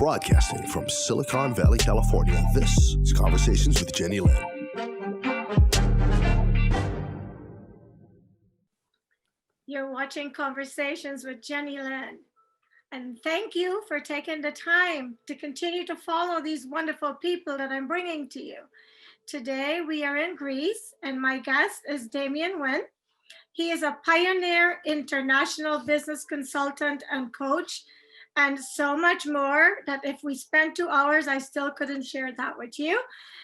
Broadcasting from Silicon Valley, California, this is Conversations with Jennylyn. You're watching Conversations with Jennylyn. And thank you for taking the time to continue to follow these wonderful people that I'm bringing to you. Today, we are in Greece, and my guest is Damien Wynn. He is a pioneer international business consultant and coach, and so much more that if we spent 2 hours, I still couldn't share that with you.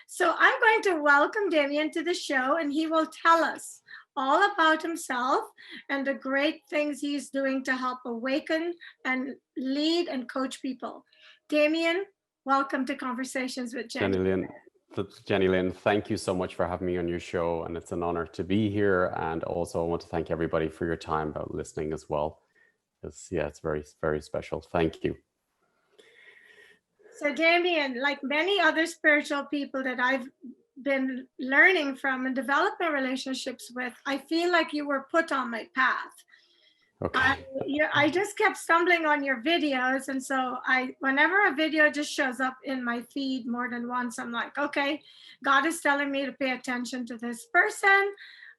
So I'm going to welcome Damien to the show, and he will tell us all about himself and the great things he's doing to help awaken and lead and coach people. Damien, welcome to Conversations with Jennylyn. Jennylyn, thank you so much for having me on your show, and it's an honor to be here. And also, I want to thank everybody for your time about listening as well. It's very, very special. Thank you. So Damien, like many other spiritual people that I've been learning from and developing relationships with, I feel like you were put on my path. Okay. I just kept stumbling on your videos, and so whenever a video just shows up in my feed more than once, I'm like, okay, God is telling me to pay attention to this person.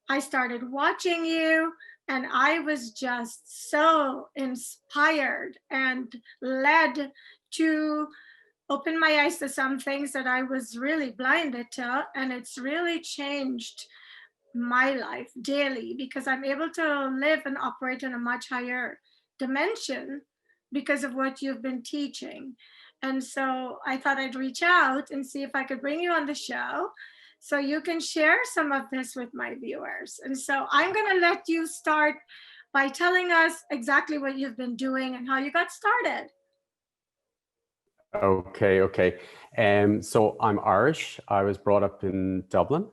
I started watching you, and I was just so inspired and led to open my eyes to some things that I was really blinded to, and it's really changed my life daily because I'm able to live and operate in a much higher dimension because of what you've been teaching. And so I thought I'd reach out and see if I could bring you on the show so you can share some of this with my viewers. And so I'm going to let you start by telling us exactly what you've been doing and how you got started. Okay. So I'm Irish. I was brought up in Dublin,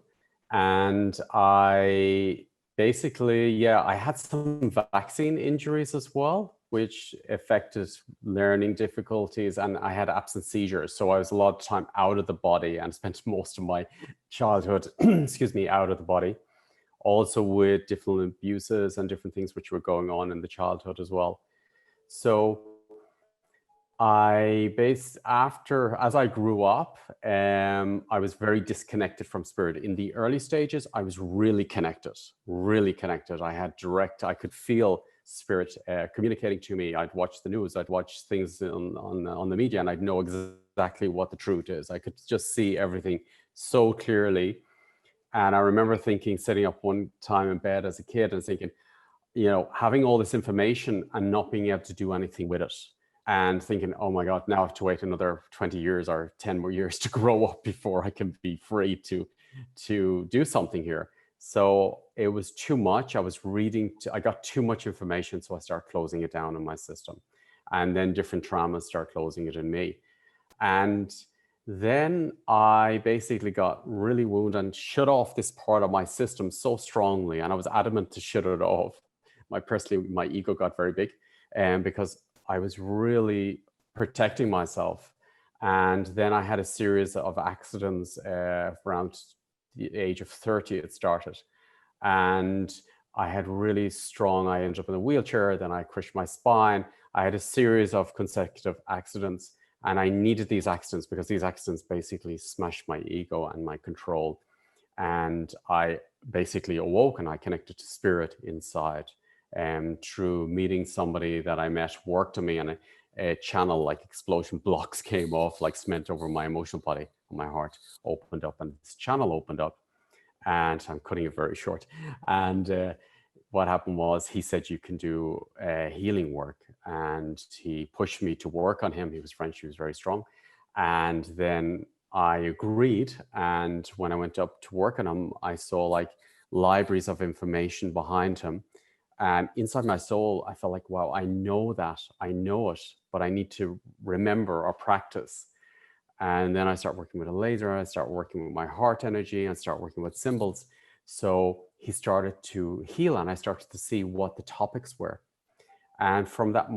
and I basically, I had some vaccine injuries as well, which affected learning difficulties, and I had absent seizures. So I was a lot of time out of the body and spent most of my childhood, out of the body. Also with different abuses and different things which were going on in the childhood as well. So as I grew up, I was very disconnected from spirit. In the early stages, I was really connected. I could feel spirit communicating to me. I'd watch the news, I'd watch things on the media, and I'd know exactly what the truth is. I could just see everything so clearly. And I remember sitting up one time in bed as a kid and thinking, having all this information and not being able to do anything with it. And thinking, oh my God, now I have to wait another 20 years or 10 more years to grow up before I can be free to do something here. So it was too much. I got too much information, so I started closing it down in my system. And then different traumas start closing it in me. And then I basically got really wounded and shut off this part of my system so strongly. And I was adamant to shut it off. My ego got very big, because I was really protecting myself. And then I had a series of accidents around the age of 30, it started. And I ended up in a wheelchair, then I crushed my spine. I had a series of consecutive accidents, and I needed these accidents because these accidents basically smashed my ego and my control. And I basically awoke and I connected to spirit inside. Through meeting somebody that I met, worked on me, and a channel like explosion blocks came off like cement over my emotional body, and my heart opened up, and this channel opened up, and I'm cutting it very short. And what happened was he said, you can do healing work, and he pushed me to work on him. He was French, he was very strong. And then I agreed, and when I went up to work on him, I saw like libraries of information behind him. And inside my soul, I felt like, wow, I know it, but I need to remember or practice. And then I start working with a laser, I start working with my heart energy, and start working with symbols. So he started to heal, and I started to see what the topics were. And in that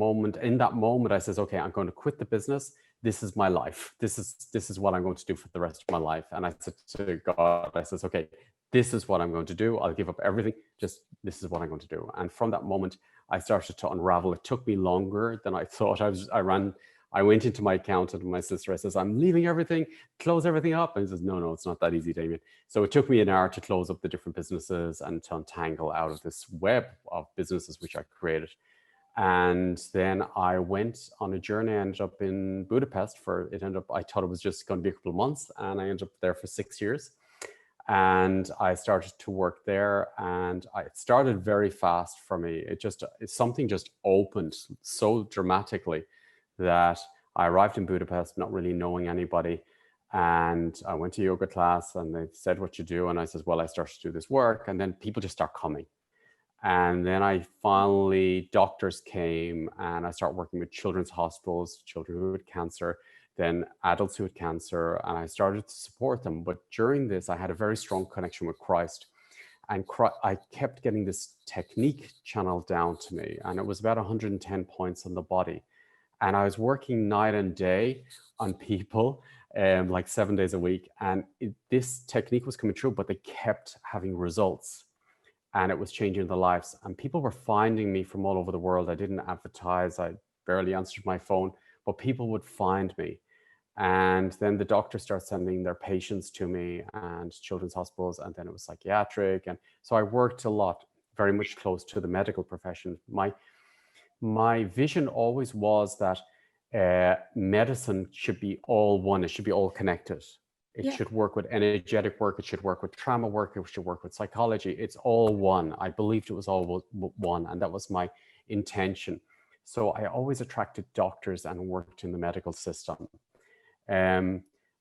moment, I says, okay, I'm going to quit the business. This is my life. This is what I'm going to do for the rest of my life. And I said to God, okay, this is what I'm going to do. I'll give up everything. Just this is what I'm going to do. And from that moment, I started to unravel. It took me longer than I thought. I went into my accountant and my sister, I says, I'm leaving everything, close everything up. And he says, no, it's not that easy, Damien. So it took me an hour to close up the different businesses and to untangle out of this web of businesses which I created. And then I went on a journey. I ended up in Budapest I thought it was just going to be a couple of months, and I ended up there for 6 years. And I started to work there, and it started very fast for me. Something just opened so dramatically that I arrived in Budapest not really knowing anybody. And I went to yoga class, and they said, what you do? And I said, well, I started to do this work. And then people just start coming. And then doctors came, and I started working with children's hospitals, children who had cancer, then adults who had cancer, and I started to support them. But during this, I had a very strong connection with Christ. And I kept getting this technique channeled down to me, and it was about 110 points on the body. And I was working night and day on people, like 7 days a week. And this technique was coming true, but they kept having results. And it was changing their lives. And people were finding me from all over the world. I didn't advertise. I barely answered my phone, but people would find me. And then the doctors start sending their patients to me, and children's hospitals, and then it was psychiatric. And so I worked a lot, very much close to the medical profession. My vision always was that medicine should be all one. It should be all connected. It should work with energetic work. It should work with trauma work. It should work with psychology. It's all one. I believed it was all one, and that was my intention. So I always attracted doctors and worked in the medical system.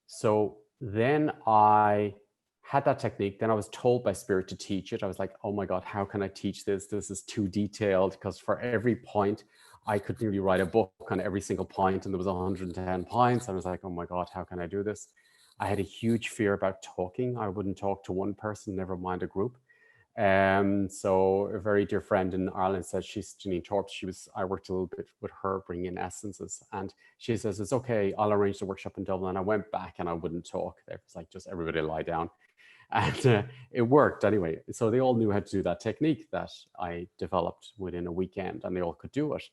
So then I had that technique. Then I was told by Spirit to teach it. I was like, oh my God, how can I teach this? This is too detailed, because for every point, I could nearly write a book on every single point, and there was 110 points. I was like, oh my God, how can I do this? I had a huge fear about talking. I wouldn't talk to one person, never mind a group. So a very dear friend in Ireland said, she's Janine Torp. I worked a little bit with her, bringing in essences. And she says, it's okay, I'll arrange the workshop in Dublin. And I went back and I wouldn't talk. It was like, just everybody lie down. And it worked anyway. So they all knew how to do that technique that I developed within a weekend, and they all could do it.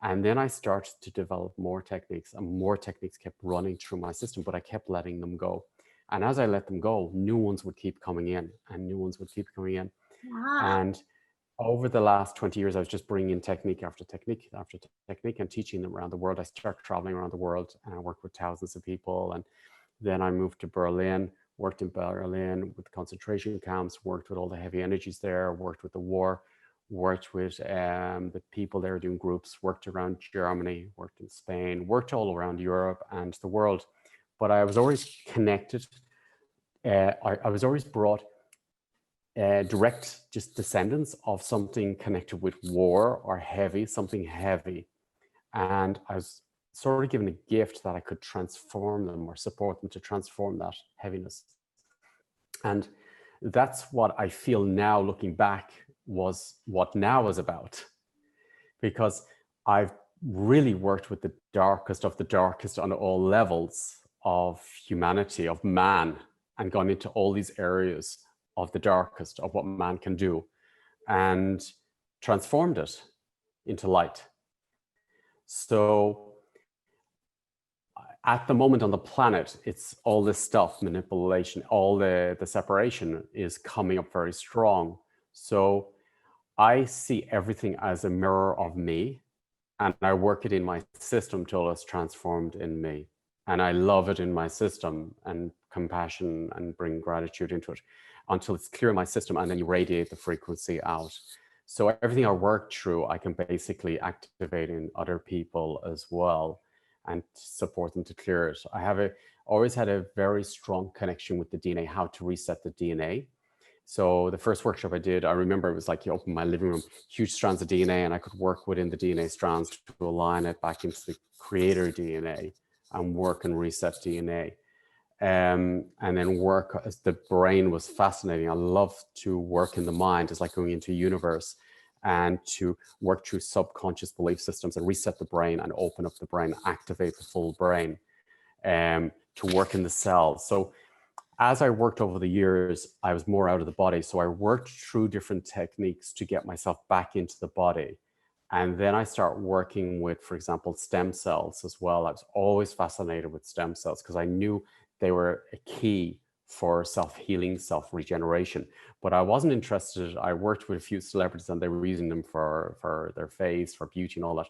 And then I started to develop more techniques, and more techniques kept running through my system, but I kept letting them go. And as I let them go, new ones would keep coming in, and new ones would keep coming in. Wow. And over the last 20 years, I was just bringing in technique after technique after technique and teaching them around the world. I started traveling around the world, and I worked with thousands of people. And then I moved to Berlin, worked in Berlin with concentration camps, worked with all the heavy energies there, worked with the war, worked with the people there doing groups, worked around Germany, worked in Spain, worked all around Europe and the world. But I was always connected. I was always brought direct just descendants of something connected with war or something heavy. And I was sort of given a gift that I could transform them or support them to transform that heaviness. And that's what I feel now, looking back, was what now is about, because I've really worked with the darkest of the darkest on all levels of humanity, of man, and gone into all these areas of the darkest of what man can do and transformed it into light. So at the moment on the planet, it's all this stuff, manipulation, all the separation is coming up very strong. So I see everything as a mirror of me, and I work it in my system till it's transformed in me. And I love it in my system, and compassion, and bring gratitude into it until it's clear in my system, and then you radiate the frequency out. So everything I work through, I can basically activate in other people as well and support them to clear it. I have always had a very strong connection with the DNA, how to reset the DNA. So the first workshop I did, I remember it was like you open my living room, huge strands of DNA, and I could work within the DNA strands to align it back into the creator DNA and work and reset DNA. And then work as the brain was fascinating. I love to work in the mind. It's like going into a universe, and to work through subconscious belief systems and reset the brain and open up the brain, activate the full brain, to work in the cells. So as I worked over the years, I was more out of the body. So I worked through different techniques to get myself back into the body. And then I start working with, for example, stem cells as well. I was always fascinated with stem cells because I knew they were a key for self-healing, self-regeneration. But I wasn't interested. I worked with a few celebrities and they were using them for their face, for beauty and all that.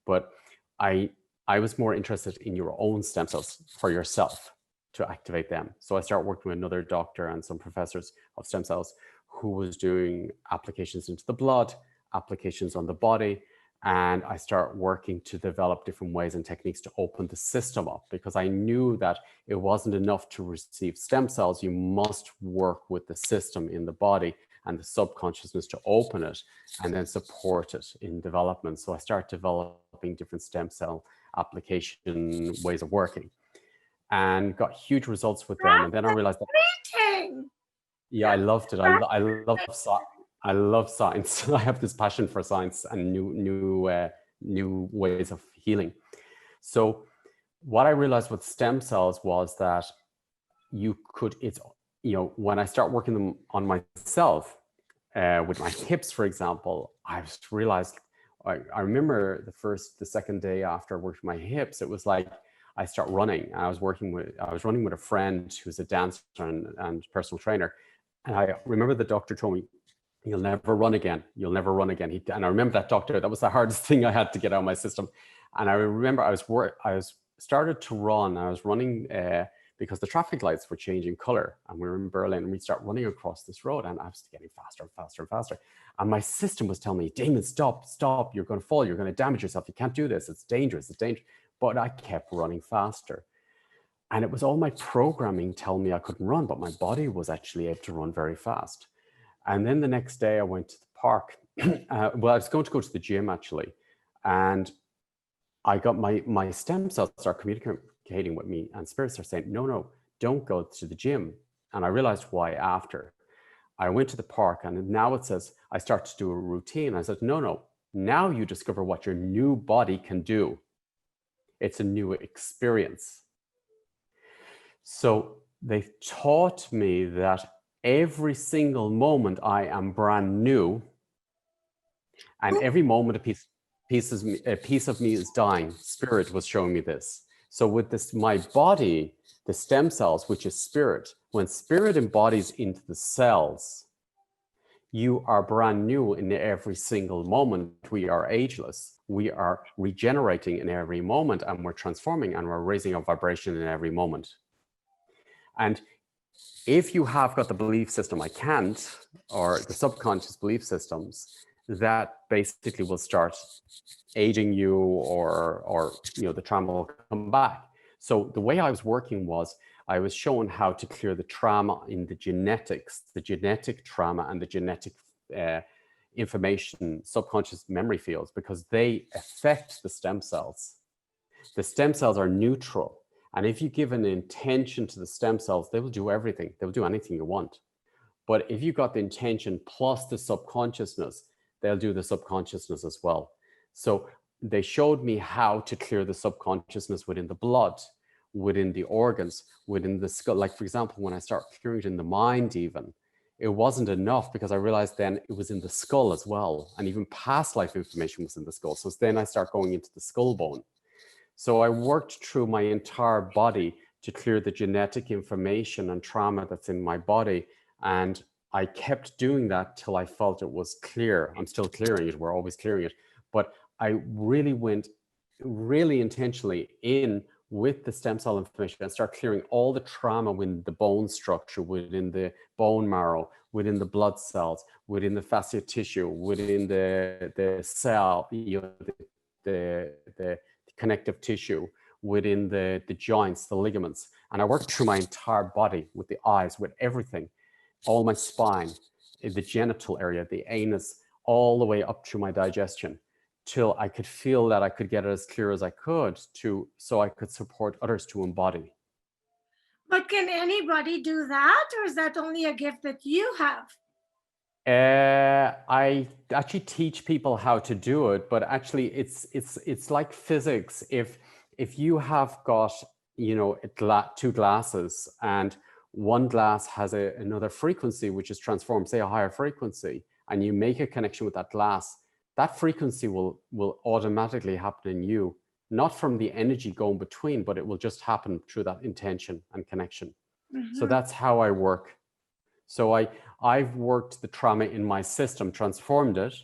But I was more interested in your own stem cells for yourself, to activate them. So I started working with another doctor and some professors of stem cells who was doing applications into the blood, applications on the body. And I start working to develop different ways and techniques to open the system up, because I knew that it wasn't enough to receive stem cells. You must work with the system in the body and the subconsciousness to open it and then support it in development. So I start developing different stem cell application ways of working and got huge results with them. And then I realized that, yeah, I loved it. I love science. I have this passion for science and new ways of healing. So what I realized with stem cells was that when I start working them on myself, with my hips, for example, I just realized, I remember the second day after I worked my hips, it was like I start running. I was running with a friend who's a dancer and personal trainer. And I remember the doctor told me, "You'll never run again. You'll never run again." And I remember that doctor, that was the hardest thing I had to get out of my system. And I remember I was started to run. I was running because the traffic lights were changing color. And we were in Berlin and we start running across this road and I was getting faster and faster and faster. And my system was telling me, "Damien, stop, you're going to fall. You're going to damage yourself. You can't do this. It's dangerous, it's dangerous." But I kept running faster. And it was all my programming telling me I couldn't run, but my body was actually able to run very fast. And then the next day I went to the park. Well, I was going to go to the gym actually. And I got my stem cells start communicating with me and spirits are saying, no, don't go to the gym. And I realized why after. I went to the park and now it says, I start to do a routine. I said, no, now you discover what your new body can do. It's a new experience. So they taught me that every single moment I am brand new, and every moment a piece of me is dying. Spirit was showing me this. So with this, my body, the stem cells, which is spirit, when spirit embodies into the cells, you are brand new in every single moment. We are ageless. We are regenerating in every moment, and we're transforming and we're raising our vibration in every moment. And if you have got the belief system, I can't, or the subconscious belief systems, that basically will start aging you or the trauma will come back. So the way I was working was I was shown how to clear the trauma in the genetics, the genetic trauma and the genetic information, subconscious memory fields, because they affect the stem cells. The stem cells are neutral. And if you give an intention to the stem cells, they will do everything. They will do anything you want. But if you got the intention plus the subconsciousness, they'll do the subconsciousness as well. So they showed me how to clear the subconsciousness within the blood, within the organs, within the skull. Like, for example, when I start clearing it in the mind even, it wasn't enough because I realized then it was in the skull as well. And even past life information was in the skull. So then I start going into the skull bone. So I worked through my entire body to clear the genetic information and trauma that's in my body. And I kept doing that till I felt it was clear. I'm still clearing it. We're always clearing it. But I really went really intentionally in with the stem cell information and start clearing all the trauma within the bone structure, within the bone marrow, within the blood cells, within the fascia tissue, within the cell, the connective tissue, within the joints, the ligaments. And I worked through my entire body with the eyes, with everything, all my spine, the genital area, the anus, all the way up through my digestion, till I could feel that I could get it as clear as I could so I could support others to embody. But can anybody do that, or is that only a gift that you have? I actually teach people how to do it, but actually it's like physics. If you have got, two glasses and one glass has another frequency which is transformed, say a higher frequency, and you make a connection with that glass that frequency will automatically happen in you, not from the energy going between, but it will just happen through that intention and connection. So that's how I work. So I've worked the trauma in my system, transformed it,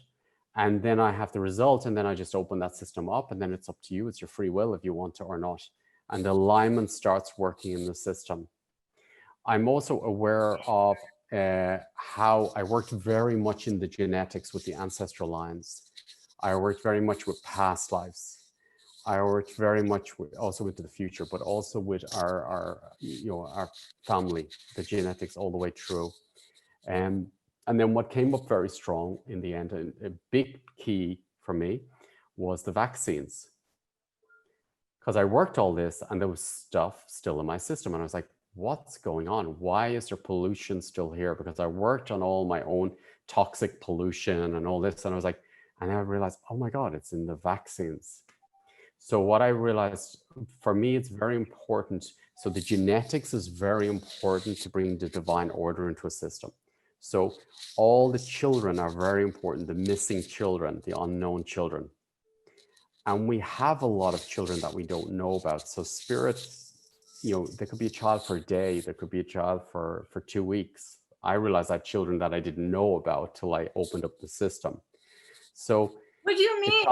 and then I have the result, and then I just open that system up, and then it's up to you. It's your free will if you want to or not. And the alignment starts working in the system. I'm also aware of how I worked very much in the genetics with the ancestral lines. I worked very much with past lives. I worked very much with, also into the future, but also with our family, the genetics all the way through. And then what came up very strong in the end, and a big key for me, was the vaccines. Because I worked all this and there was stuff still in my system. And I was like, what's going on? Why is there pollution still here? Because I worked on all my own toxic pollution and all this. And I was like, and I realized, oh my God, it's in the vaccines. So what I realized, for me, it's very important. So the genetics is very important to bring the divine order into a system. So all the children are very important, the missing children, the unknown children. And we have a lot of children that we don't know about. So spirit, there could be a child for a day, there could be a child for 2 weeks. I realized I had children that I didn't know about till I opened up the system. So what do you mean?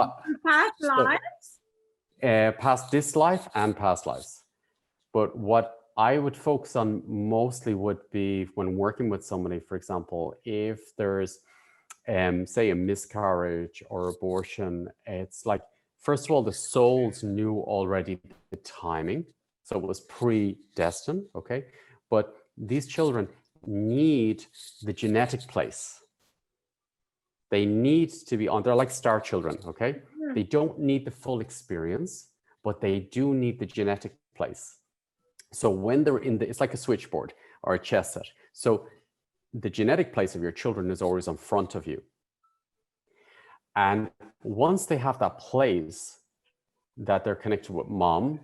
Past lives? Past this life and past lives. But what I would focus on mostly would be when working with somebody, for example, if there's, say, a miscarriage or abortion, it's like, first of all, the souls knew already the timing. So it was predestined, okay? But these children need the genetic place. They need to be on, they're like star children, okay? They don't need the full experience, but they do need the genetic place. So when they're in it's like a switchboard or a chess set. So the genetic place of your children is always in front of you. And once they have that place that they're connected with mom,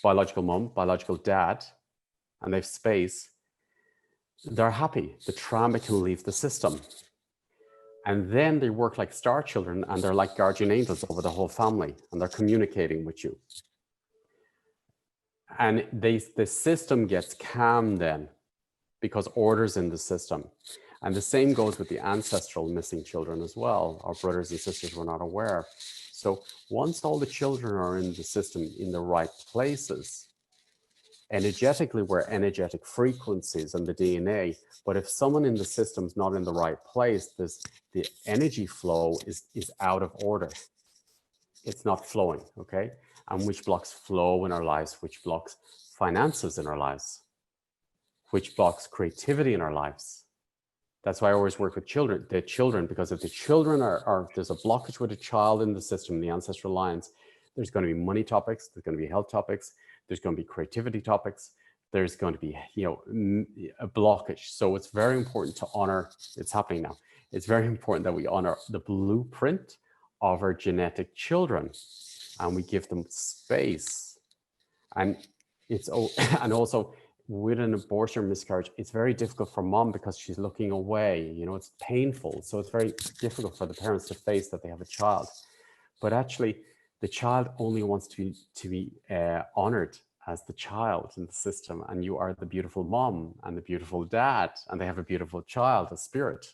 biological dad, and they have space, they're happy. The trauma can leave the system. And then they work like star children, and they're like guardian angels over the whole family, and they're communicating with you. And the system gets calm then, because order's in the system. And the same goes with the ancestral missing children as well. Our brothers and sisters were not aware. So once all the children are in the system in the right places, energetically we're energetic frequencies and the DNA, but if someone in the system's not in the right place, the energy flow is out of order. It's not flowing, okay? And which blocks flow in our lives, which blocks finances in our lives, which blocks creativity in our lives. That's why I always work with children, because if the children there's a blockage with a child in the system, the ancestral lines, there's going to be money topics, there's going to be health topics, there's going to be creativity topics, there's going to be, a blockage. So it's very important to honor, it's happening now. It's very important that we honor the blueprint of our genetic children, and we give them space. And and also with an abortion or miscarriage, it's very difficult for mom because she's looking away, it's painful. So it's very difficult for the parents to face that they have a child. But actually, the child only wants to be honored as the child in the system. And you are the beautiful mom and the beautiful dad, and they have a beautiful child, a spirit.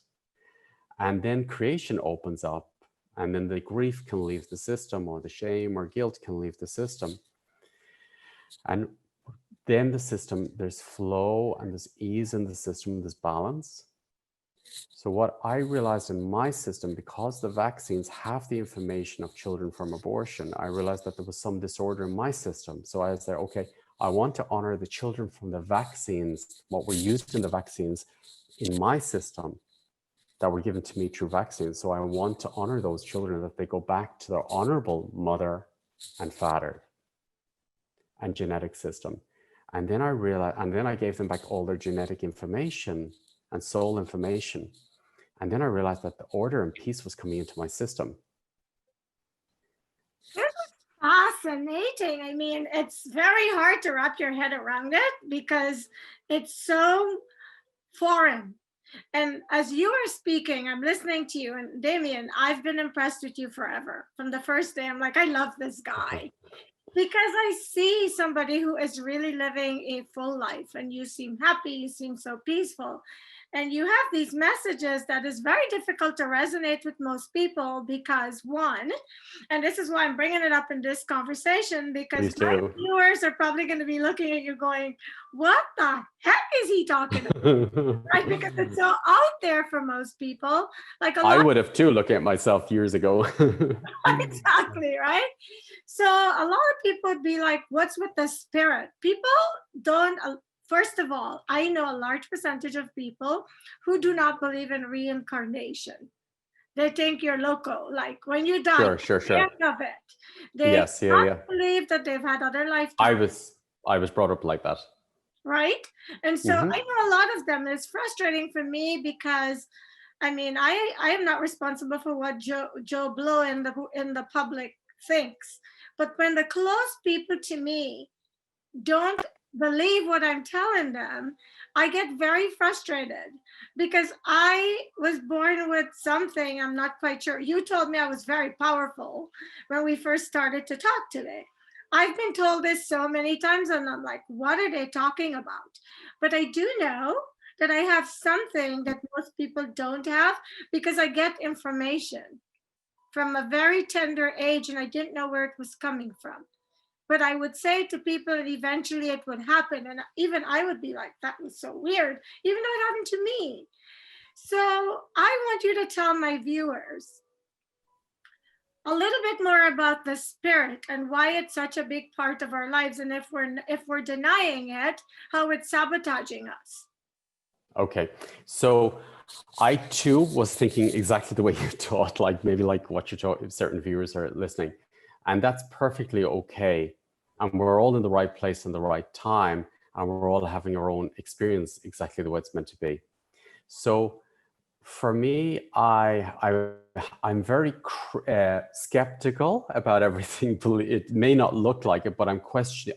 And then creation opens up, and then the grief can leave the system, or the shame or guilt can leave the system. And then the system, there's flow and there's ease in the system, there's balance. So what I realized in my system, because the vaccines have the information of children from abortion, I realized that there was some disorder in my system. So I was there, okay, I want to honor the children from the vaccines, what were used in the vaccines in my system that were given to me through vaccines. So I want to honor those children, that they go back to their honorable mother and father and genetic system. And then I realized, and then I gave them back all their genetic information and soul information. And then I realized that the order and peace was coming into my system. This is fascinating. I mean, it's very hard to wrap your head around it because it's so foreign. And as you are speaking, I'm listening to you. And Damien, I've been impressed with you forever. From the first day, I'm like, I love this guy. Because I see somebody who is really living a full life, and you seem happy, you seem so peaceful. And you have these messages that is very difficult to resonate with most people because, one, and this is why I'm bringing it up in this conversation, because Please my do. viewers are probably going to be looking at you going, what the heck is he talking about? Right? Because it's so out there for most people. Like a I lot, would have too, looking at myself years ago. exactly, right? So a lot of people would be like, what's with the spirit? People don't, first of all, I know a large percentage of people who do not believe in reincarnation. They think you're loco. Like when you die, Sure, sure, that's the sure. end of it. They Yes, yeah, not yeah. believe that they've had other I lifetimes, was brought up like that. right? And so Hmm. I know a lot of them. It's frustrating for me because I mean, I am not responsible for what Joe Blow in the public thinks. But when the close people to me don't believe what I'm telling them, I get very frustrated because I was born with something. I'm not quite sure. You told me I was very powerful when we first started to talk today. I've been told this so many times, and I'm like, what are they talking about? But I do know that I have something that most people don't have because I get information from a very tender age and I didn't know where it was coming from. But I would say to people that eventually it would happen. And even I would be like, that was so weird, even though it happened to me. So I want you to tell my viewers a little bit more about the spirit and why it's such a big part of our lives. And if we're denying it, how it's sabotaging us. Okay, so I too was thinking exactly the way you taught, like maybe like what you're talking, certain viewers are listening, and that's perfectly okay. And we're all in the right place in the right time, and we're all having our own experience exactly the way it's meant to be. So for me, I'm very skeptical about everything. It may not look like it, but I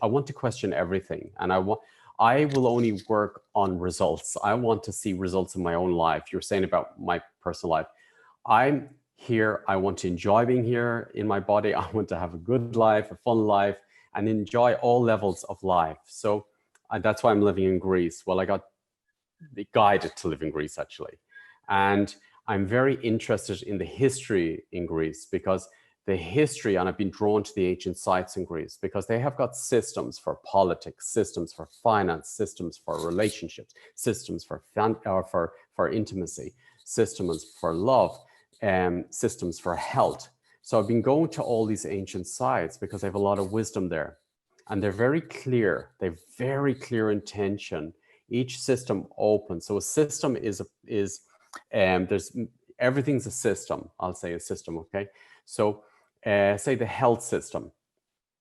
want to question everything, and I will only work on results. I want to see results in my own life. You're saying about my personal life. I'm here. I want to enjoy being here in my body. I want to have a good life, a fun life, and enjoy all levels of life. So that's why I'm living in Greece. Well, I got guided to live in Greece, actually. And I'm very interested in the history in Greece because the history, and I've been drawn to the ancient sites in Greece because they have got systems for politics, systems for finance, systems for relationships, systems for intimacy, systems for love, systems for health. So I've been going to all these ancient sites because they have a lot of wisdom there. And they're very clear. They have very clear intention. Each system opens. So a system is there's everything's a system. I'll say a system. Okay. So say the health system.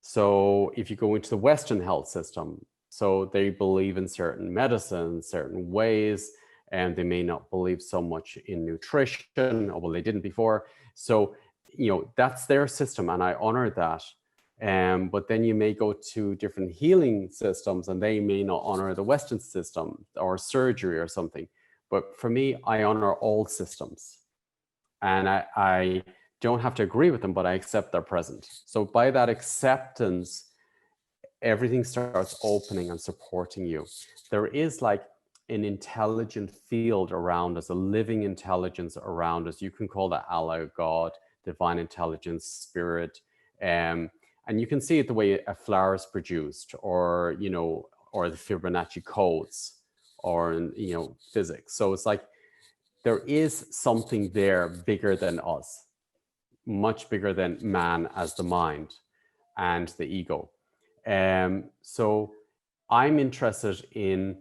So if you go into the Western health system, so they believe in certain medicines, certain ways, and they may not believe so much in nutrition, or well, they didn't before. So, that's their system, and I honor that. But then you may go to different healing systems, and they may not honor the Western system or surgery or something. But for me, I honor all systems, and I don't have to agree with them, but I accept they're present. So by that acceptance, everything starts opening and supporting you. There is like an intelligent field around us, a living intelligence around us. You can call that Allah, God, divine intelligence, spirit. And you can see it the way a flower is produced, or or the Fibonacci codes, or physics. So it's like there is something there bigger than us, much bigger than man as the mind and the ego. So I'm interested in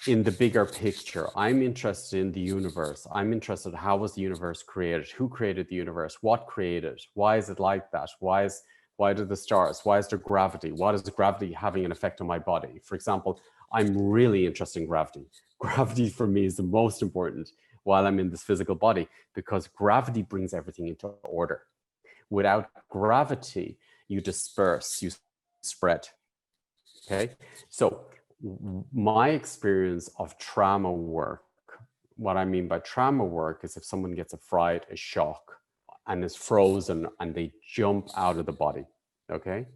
the bigger picture. I'm interested in the universe. I'm interested in how was the universe created? Who created the universe? What created? Why is it like that? Why do the stars? Why is there gravity? What is the gravity having an effect on my body? For example, I'm really interested in gravity. Gravity for me is the most important while I'm in this physical body, because gravity brings everything into order. Without gravity, you disperse, you spread. Okay, so my experience of trauma work what I mean by trauma work is if someone gets a fright, a shock, and is frozen and they jump out of the body, okay?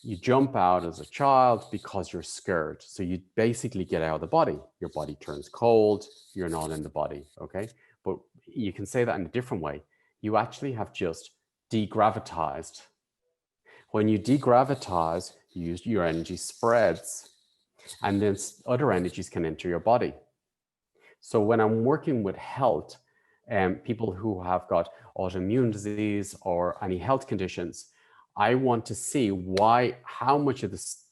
You jump out as a child because you're scared. So you basically get out of the body. Your body turns cold, you're not in the body, okay? But you can say that in a different way. You actually have just degravitized. When you degravitize, your energy spreads, and then other energies can enter your body. So when I'm working with health, people who have got autoimmune disease or any health conditions, I want to see how much of this,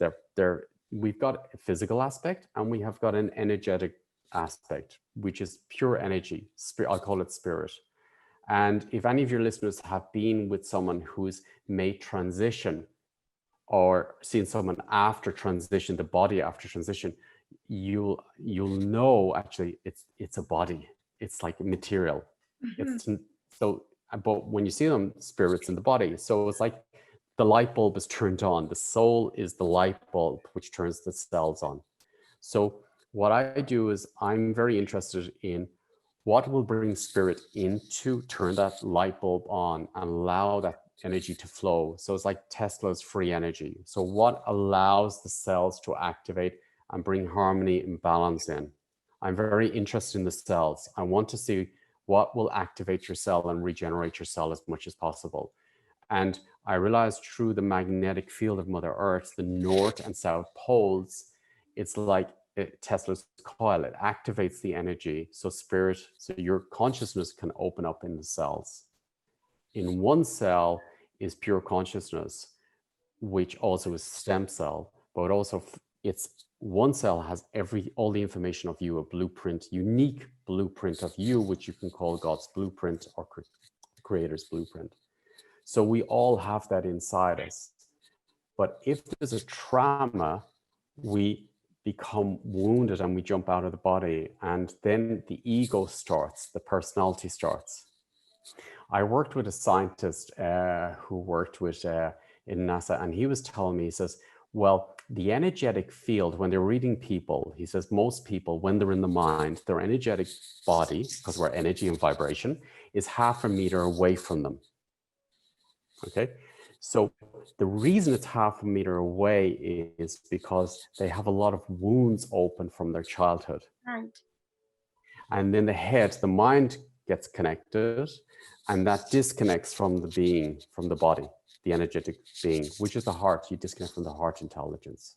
we've got a physical aspect and we have got an energetic aspect, which is pure energy. I'll call it spirit. And if any of your listeners have been with someone who's made transition or seen someone after transition, the body after transition, you'll know actually it's a body. It's like material. It's so, but when you see them, spirits in the body. So it's like the light bulb is turned on. The soul is the light bulb which turns the cells on. So what I do is I'm very interested in what will bring spirit in to turn that light bulb on and allow that energy to flow. So it's like Tesla's free energy. So what allows the cells to activate and bring harmony and balance in? I'm very interested in the cells. I want to see what will activate your cell and regenerate your cell as much as possible. And I realized through the magnetic field of Mother Earth, the north and south poles, it's like Tesla's coil. It activates the energy. So your consciousness can open up in the cells. In one cell is pure consciousness, which also is stem cell, but also one cell has all the information of you, a blueprint, unique blueprint of you, which you can call God's blueprint or Creator's blueprint. So we all have that inside us. But if there's a trauma, we become wounded and we jump out of the body, and then the ego starts, the personality starts. I worked with a scientist who worked with in NASA, and he was telling me, he says, well, the energetic field, when they're reading people, he says most people, when they're in the mind, their energetic body, because we're energy and vibration, is 0.5 meter away from them. Okay, so the reason it's 0.5 meter away is because they have a lot of wounds open from their childhood. Right. And then the mind gets connected, and that disconnects from the being, from the body, the energetic being, which is the heart. You disconnect from the heart intelligence.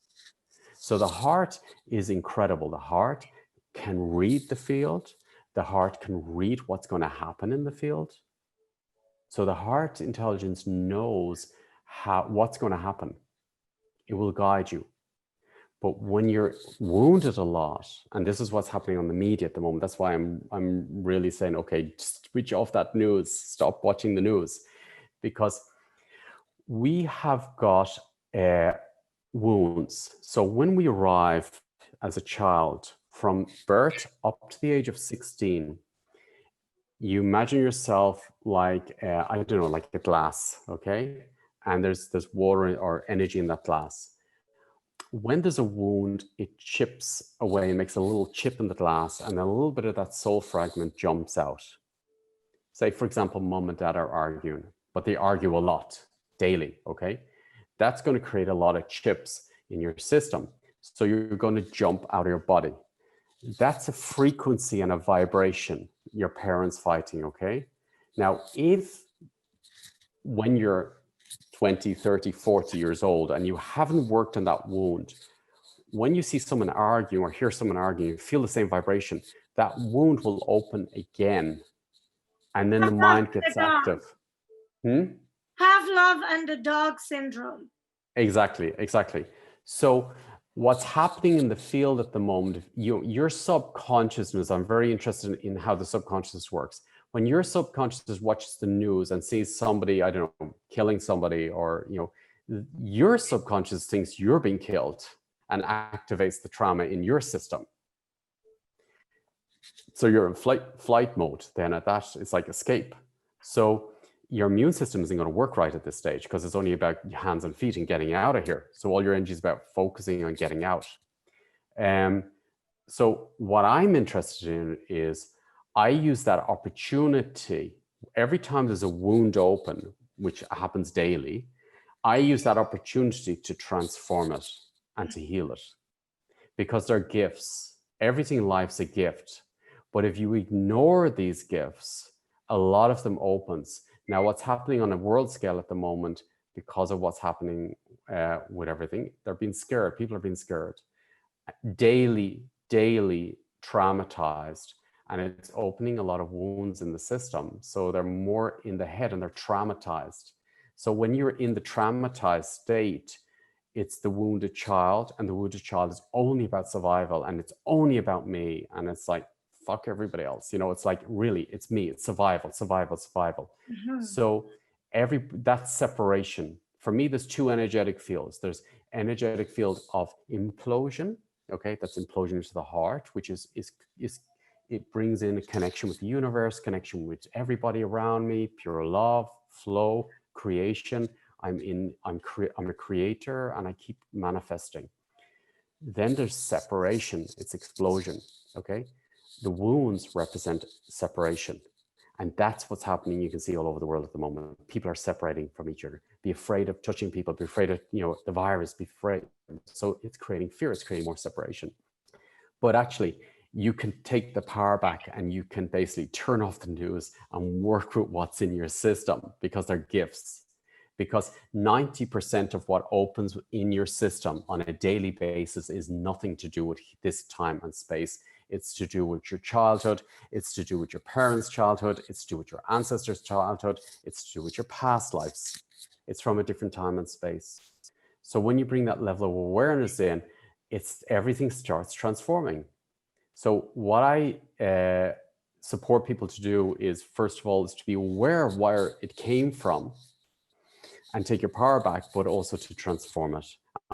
So the heart is incredible. The heart can read the field. The heart can read what's going to happen in the field. So the heart intelligence knows what's going to happen. It will guide you. But when you're wounded a lot, and this is what's happening on the media at the moment, that's why I'm really saying, okay, just switch off that news, stop watching the news, because we have got wounds. So when we arrive as a child, from birth up to the age of 16, you imagine yourself like, I don't know, like a glass, okay? And there's water or energy in that glass. When there's a wound, it chips away, makes a little chip in the glass, and then a little bit of that soul fragment jumps out. Say, for example, mom and dad are arguing, but they argue a lot daily, okay? That's going to create a lot of chips in your system. So you're going to jump out of your body. That's a frequency and a vibration, your parents fighting, okay? Now, when you're 20, 30, 40 years old and you haven't worked on that wound, when you see someone arguing or hear someone arguing, you feel the same vibration, that wound will open again. And then the mind gets active. Pavlov and the dog syndrome. Exactly. So what's happening in the field at the moment, your subconsciousness, I'm very interested in how the subconscious works. When your subconscious watches the news and sees somebody, I don't know, killing somebody, or, your subconscious thinks you're being killed and activates the trauma in your system. So you're in flight mode. Then at that, it's like escape. So your immune system isn't going to work right at this stage because it's only about your hands and feet and getting out of here. So all your energy is about focusing on getting out. So what I'm interested in is I use that opportunity every time there's a wound open, which happens daily. I use that opportunity to transform it and to heal it, because they're gifts. Everything in life's a gift. But if you ignore these gifts, a lot of them opens. Now, what's happening on a world scale at the moment, because of what's happening with everything, they're being scared. People are being scared. Daily traumatized. And it's opening a lot of wounds in the system. So they're more in the head and they're traumatized. So when you're in the traumatized state, it's the wounded child, and the wounded child is only about survival, and it's only about me. And it's like, fuck everybody else. You know, it's like, really, it's me, it's survival. So that separation, for me, there's two energetic fields. There's energetic field of implosion. Okay, that's implosion into the heart, which is it brings in a connection with the universe, connection with everybody around me, pure love, flow, creation. I'm a creator, and I keep manifesting. Then there's separation, it's explosion, okay? The wounds represent separation. And that's what's happening. You can see all over the world at the moment. People are separating from each other. Be afraid of touching people, be afraid of, the virus, be afraid. So it's creating fear, it's creating more separation. But actually, you can take the power back, and you can basically turn off the news and work with what's in your system, because they're gifts. Because 90% of what opens in your system on a daily basis is nothing to do with this time and space. It's to do with your childhood. It's to do with your parents' childhood. It's to do with your ancestors' childhood. It's to do with your past lives. It's from a different time and space. So when you bring that level of awareness in, everything starts transforming. So what I support people to do is, first of all, is to be aware of where it came from and take your power back, but also to transform it.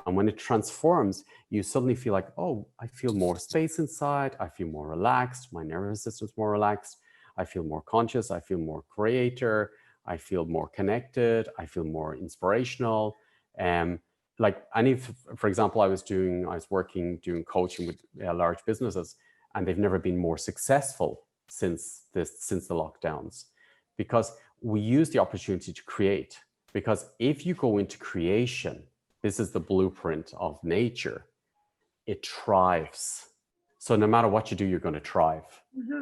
And when it transforms, you suddenly feel like, oh, I feel more space inside. I feel more relaxed. My nervous system's more relaxed. I feel more conscious. I feel more creator. I feel more connected. I feel more inspirational. For example, I was working doing coaching with large businesses, and they've never been more successful since the lockdowns, because we use the opportunity to create. Because if you go into creation, this is the blueprint of nature, it thrives. So no matter what you do, you're going to thrive.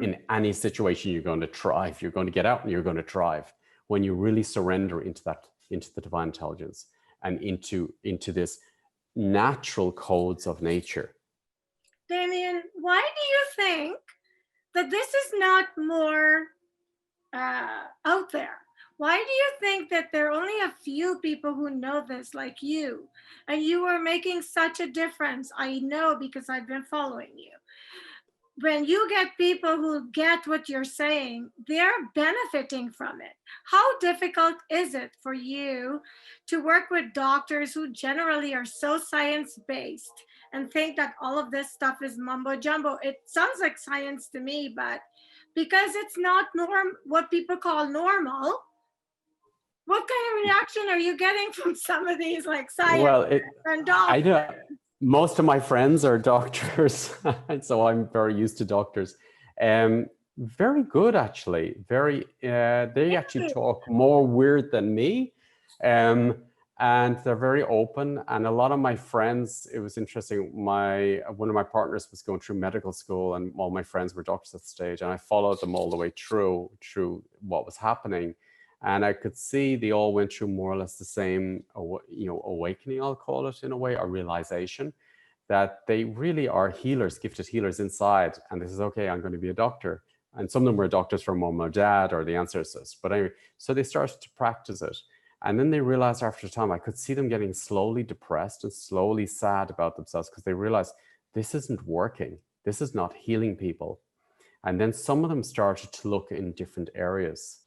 In any situation, you're going to thrive. You're going to get out and you're going to thrive when you really surrender into the divine intelligence and into this natural codes of nature. Damien, why do you think that this is not more out there? Why do you think that there are only a few people who know this, like you? And you are making such a difference. I know, because I've been following you. When you get people who get what you're saying, they're benefiting from it. How difficult is it for you to work with doctors who generally are so science-based and think that all of this stuff is mumbo jumbo? It sounds like science to me, but because it's not what people call normal, what kind of reaction are you getting from some of these, like, science and doctors? I know most of my friends are doctors, so I'm very used to doctors. Very good, actually. They actually talk more weird than me, and they're very open. And a lot of my friends, it was interesting. One of my partners was going through medical school, and all my friends were doctors at the stage, and I followed them all the way through what was happening. And I could see they all went through more or less the same, awakening, I'll call it, in a way, or realization that they really are healers, gifted healers inside. And this is, okay, I'm going to be a doctor. And some of them were doctors from mom or dad or the ancestors. But anyway, so they started to practice it. And then they realized after a time, I could see them getting slowly depressed and slowly sad about themselves, because they realized this isn't working. This is not healing people. And then some of them started to look in different areas.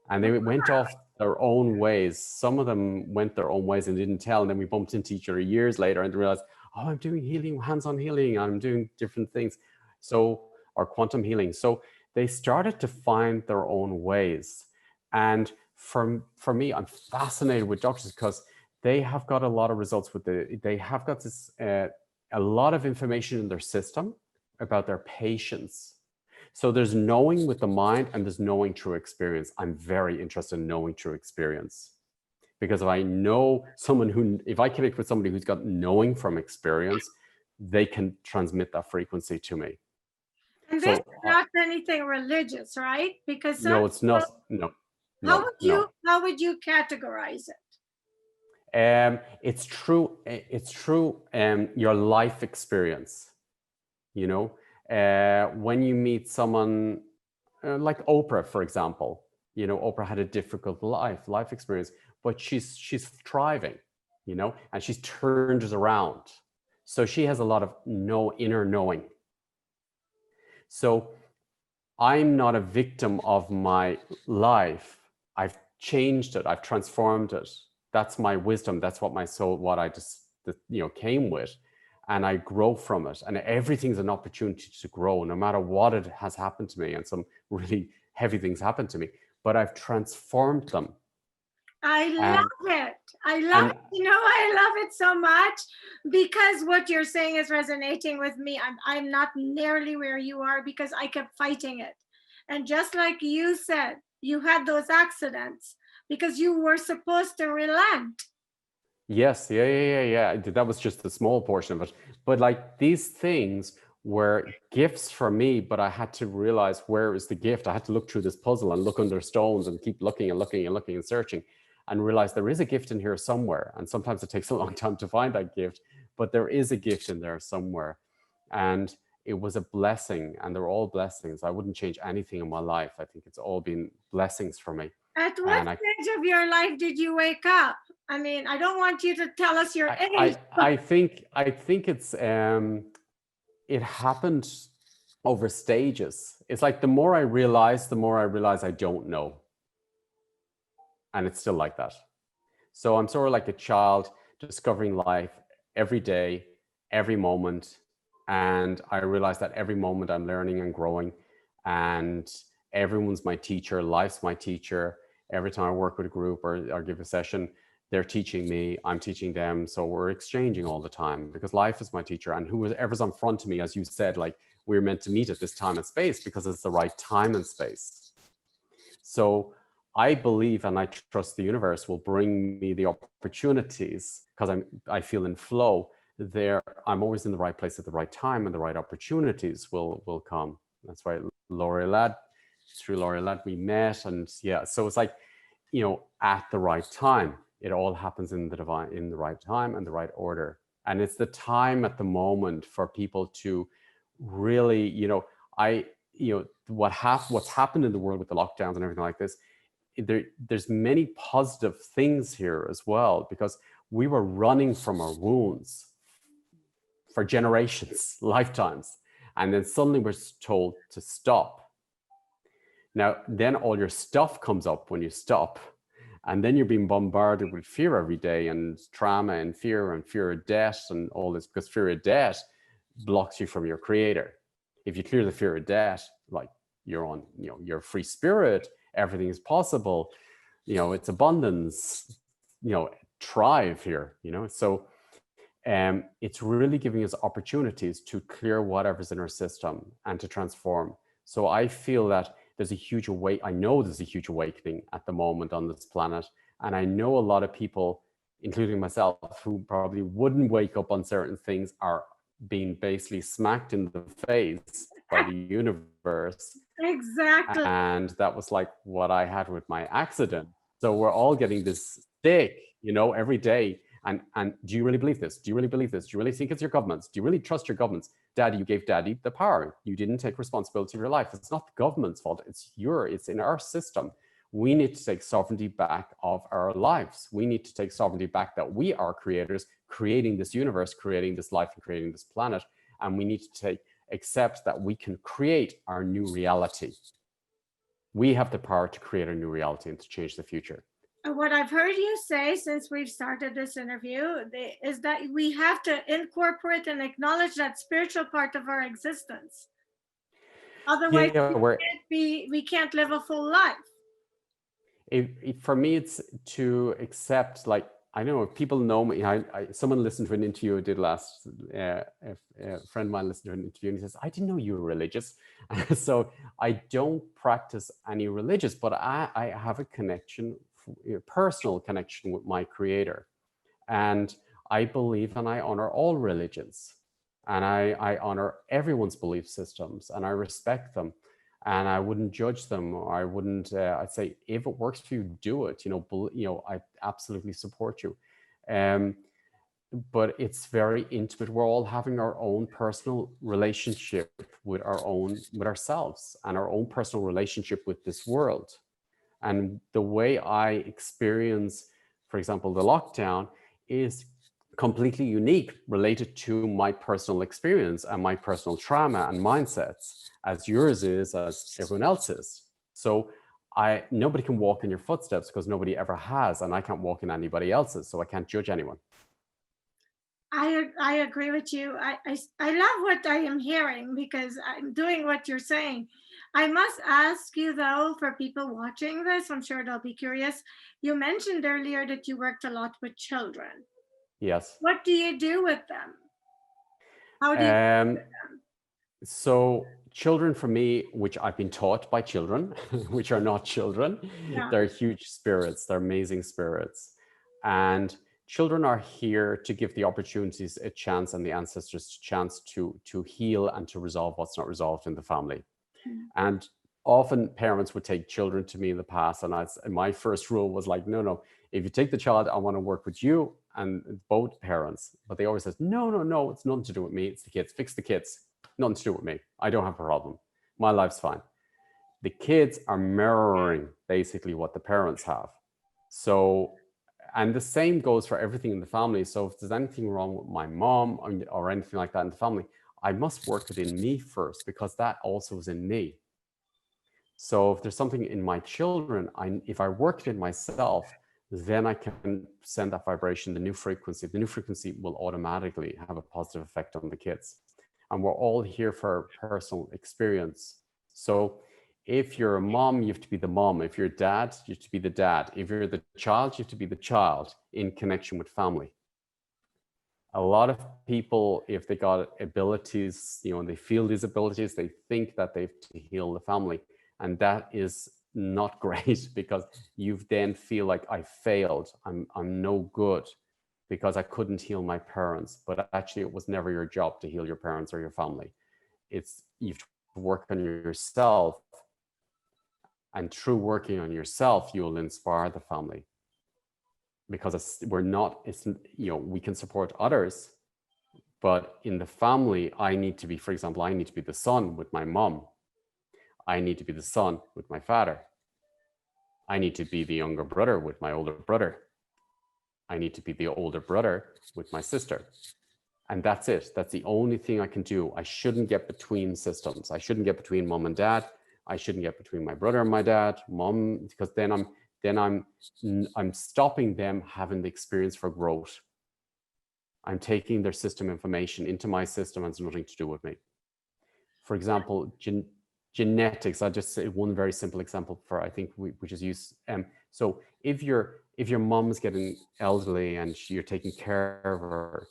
And they went off their own ways. Some of them went their own ways and didn't tell. And then we bumped into each other years later and realized, oh, I'm doing healing, hands-on healing. I'm doing different things. Or quantum healing. So they started to find their own ways. And for me, I'm fascinated with doctors, because they have got a lot of results they have got this, a lot of information in their system about their patients. So there's knowing with the mind and there's knowing through experience. I'm very interested in knowing through experience. Because if I know someone if I connect with somebody who's got knowing from experience, they can transmit that frequency to me. And this is not anything religious, right? Because no, it's not. No. How would you categorize it? It's true. It's true. Your life experience. You know, when you meet someone like Oprah, for example. You know, Oprah had a difficult life experience, but she's thriving. You know, and she's turned it around. So she has a lot of inner knowing. So I'm not a victim of my life. I've changed it. I've transformed it. That's my wisdom. That's what my soul, what I just, came with. And I grow from it. And everything's an opportunity to grow, no matter what it has happened to me. And some really heavy things happened to me, but I've transformed them. I love it. I love it so much, because what you're saying is resonating with me. I'm not nearly where you are, because I kept fighting it. And just like you said, you had those accidents because you were supposed to relent. Yes. Yeah. That was just a small portion of it. But like, these things were gifts for me, but I had to realize, where is the gift? I had to look through this puzzle and look under stones and keep looking and searching, and realize there is a gift in here somewhere. And sometimes it takes a long time to find that gift, but there is a gift in there somewhere. And it was a blessing, and they're all blessings. I wouldn't change anything in my life. I think it's all been blessings for me. At what stage of your life did you wake up? I mean, I don't want you to tell us your age. I think it's it happened over stages. It's like the more I realize I don't know. And it's still like that. So I'm sort of like a child discovering life every day, every moment. And I realize that every moment I'm learning and growing, and everyone's my teacher. Life's my teacher. Every time I work with a group or give a session, they're teaching me, I'm teaching them. So we're exchanging all the time, because life is my teacher. And whoever's in front of me, as you said, like, we're meant to meet at this time and space because it's the right time and space. So I believe and I trust the universe will bring me the opportunities, because I feel in flow there. I'm always in the right place at the right time, and the right opportunities will come. That's why through Laurie Ladd we met. And yeah, so it's like, at the right time, it all happens in the right time and the right order. And it's the time at the moment for people to really, what's happened in the world with the lockdowns and everything like this, there's many positive things here as well, because we were running from our wounds for generations, lifetimes, and then suddenly we're told to stop. Now, then all your stuff comes up when you stop, and then you're being bombarded with fear every day, and trauma and fear of death and all this, because fear of death blocks you from your creator. If you clear the fear of death, like, you're you're a free spirit, everything is possible, it's abundance, thrive here, so it's really giving us opportunities to clear whatever's in our system and to transform. So I feel that there's a huge awakening at the moment on this planet. And I know a lot of people, including myself, who probably wouldn't wake up on certain things, are being basically smacked in the face by the universe. Exactly. And that was like what I had with my accident. So we're all getting this stick, every day. And do you really believe this? Do you really believe this? Do you really think it's your governments? Do you really trust your governments? Daddy, you gave Daddy the power. You didn't take responsibility for your life. It's not the government's fault. It's in our system. We need to take sovereignty back of our lives. We need to take sovereignty back, that we are creators, creating this universe, creating this life, and creating this planet. And we need to accept that we can create our new reality. We have the power to create a new reality and to change the future. What I've heard you say since we've started this interview is that we have to incorporate and acknowledge that spiritual part of our existence. Otherwise, we can't live a full life. For me, it's to accept, like, I know if people know me. Someone listened to an interview I did last. A friend of mine listened to an interview and he says, "I didn't know you were religious." So I don't practice any religious, but I have a connection, a personal connection with my Creator, and I believe and I honor all religions, and I honor everyone's belief systems, and I respect them, and I wouldn't judge them, or I wouldn't. I'd say if it works for you, do it. I absolutely support you. Um, but it's very intimate. We're all having our own personal relationship with ourselves, and our own personal relationship with this world. And the way I experience, for example, the lockdown is completely unique, related to my personal experience and my personal trauma and mindsets, as yours is, as everyone else's. So nobody can walk in your footsteps because nobody ever has, and I can't walk in anybody else's, so I can't judge anyone. I agree with you. I love what I am hearing because I'm doing what you're saying. I must ask you though, for people watching this, I'm sure they'll be curious. You mentioned earlier that you worked a lot with children. Yes. What do you do with them? How do you work with them? So children for me, which I've been taught by children, which are not children, Yeah. they're huge spirits, they're amazing spirits. And children are here to give the opportunities a chance and the ancestors a chance to heal and to resolve what's not resolved in the family. And often parents would take children to me in the past, and my first rule was like, no, if you take the child, I want to work with you and both parents. But they always says, no, it's nothing to do with me, it's the kids, fix the kids. Nothing to do with me. I don't have a problem. My life's fine. The kids are mirroring basically what the parents have. So, and the same goes for everything in the family. So if there's anything wrong with my mom or anything like that in the family, I must work within me first, because that also is in me. So if there's something in my children, if I worked in myself, then I can send that vibration, the new frequency. The new frequency will automatically have a positive effect on the kids. And we're all here for personal experience. So if you're a mom, you have to be the mom. If you're a dad, you have to be the dad. If you're the child, you have to be the child in connection with family. A lot of people, if they got abilities, and they feel these abilities, they think that they have to heal the family. And that is not great, because you then feel like I failed, I'm no good, because I couldn't heal my parents. But actually, it was never your job to heal your parents or your family. You have to work on yourself, and through working on yourself, you will inspire the family. Because we can support others, but in the family, I need to be, for example, I need to be the son with my mom. I need to be the son with my father. I need to be the younger brother with my older brother. I need to be the older brother with my sister. And that's it. That's the only thing I can do. I shouldn't get between systems. I shouldn't get between mom and dad. I shouldn't get between my brother and my dad, mom, because then I'm stopping them having the experience for growth. I'm taking their system information into my system, and it's nothing to do with me. For example, genetics. I'll just say one very simple example for, I think, which is used. So if your mom's getting elderly and you're taking care of her,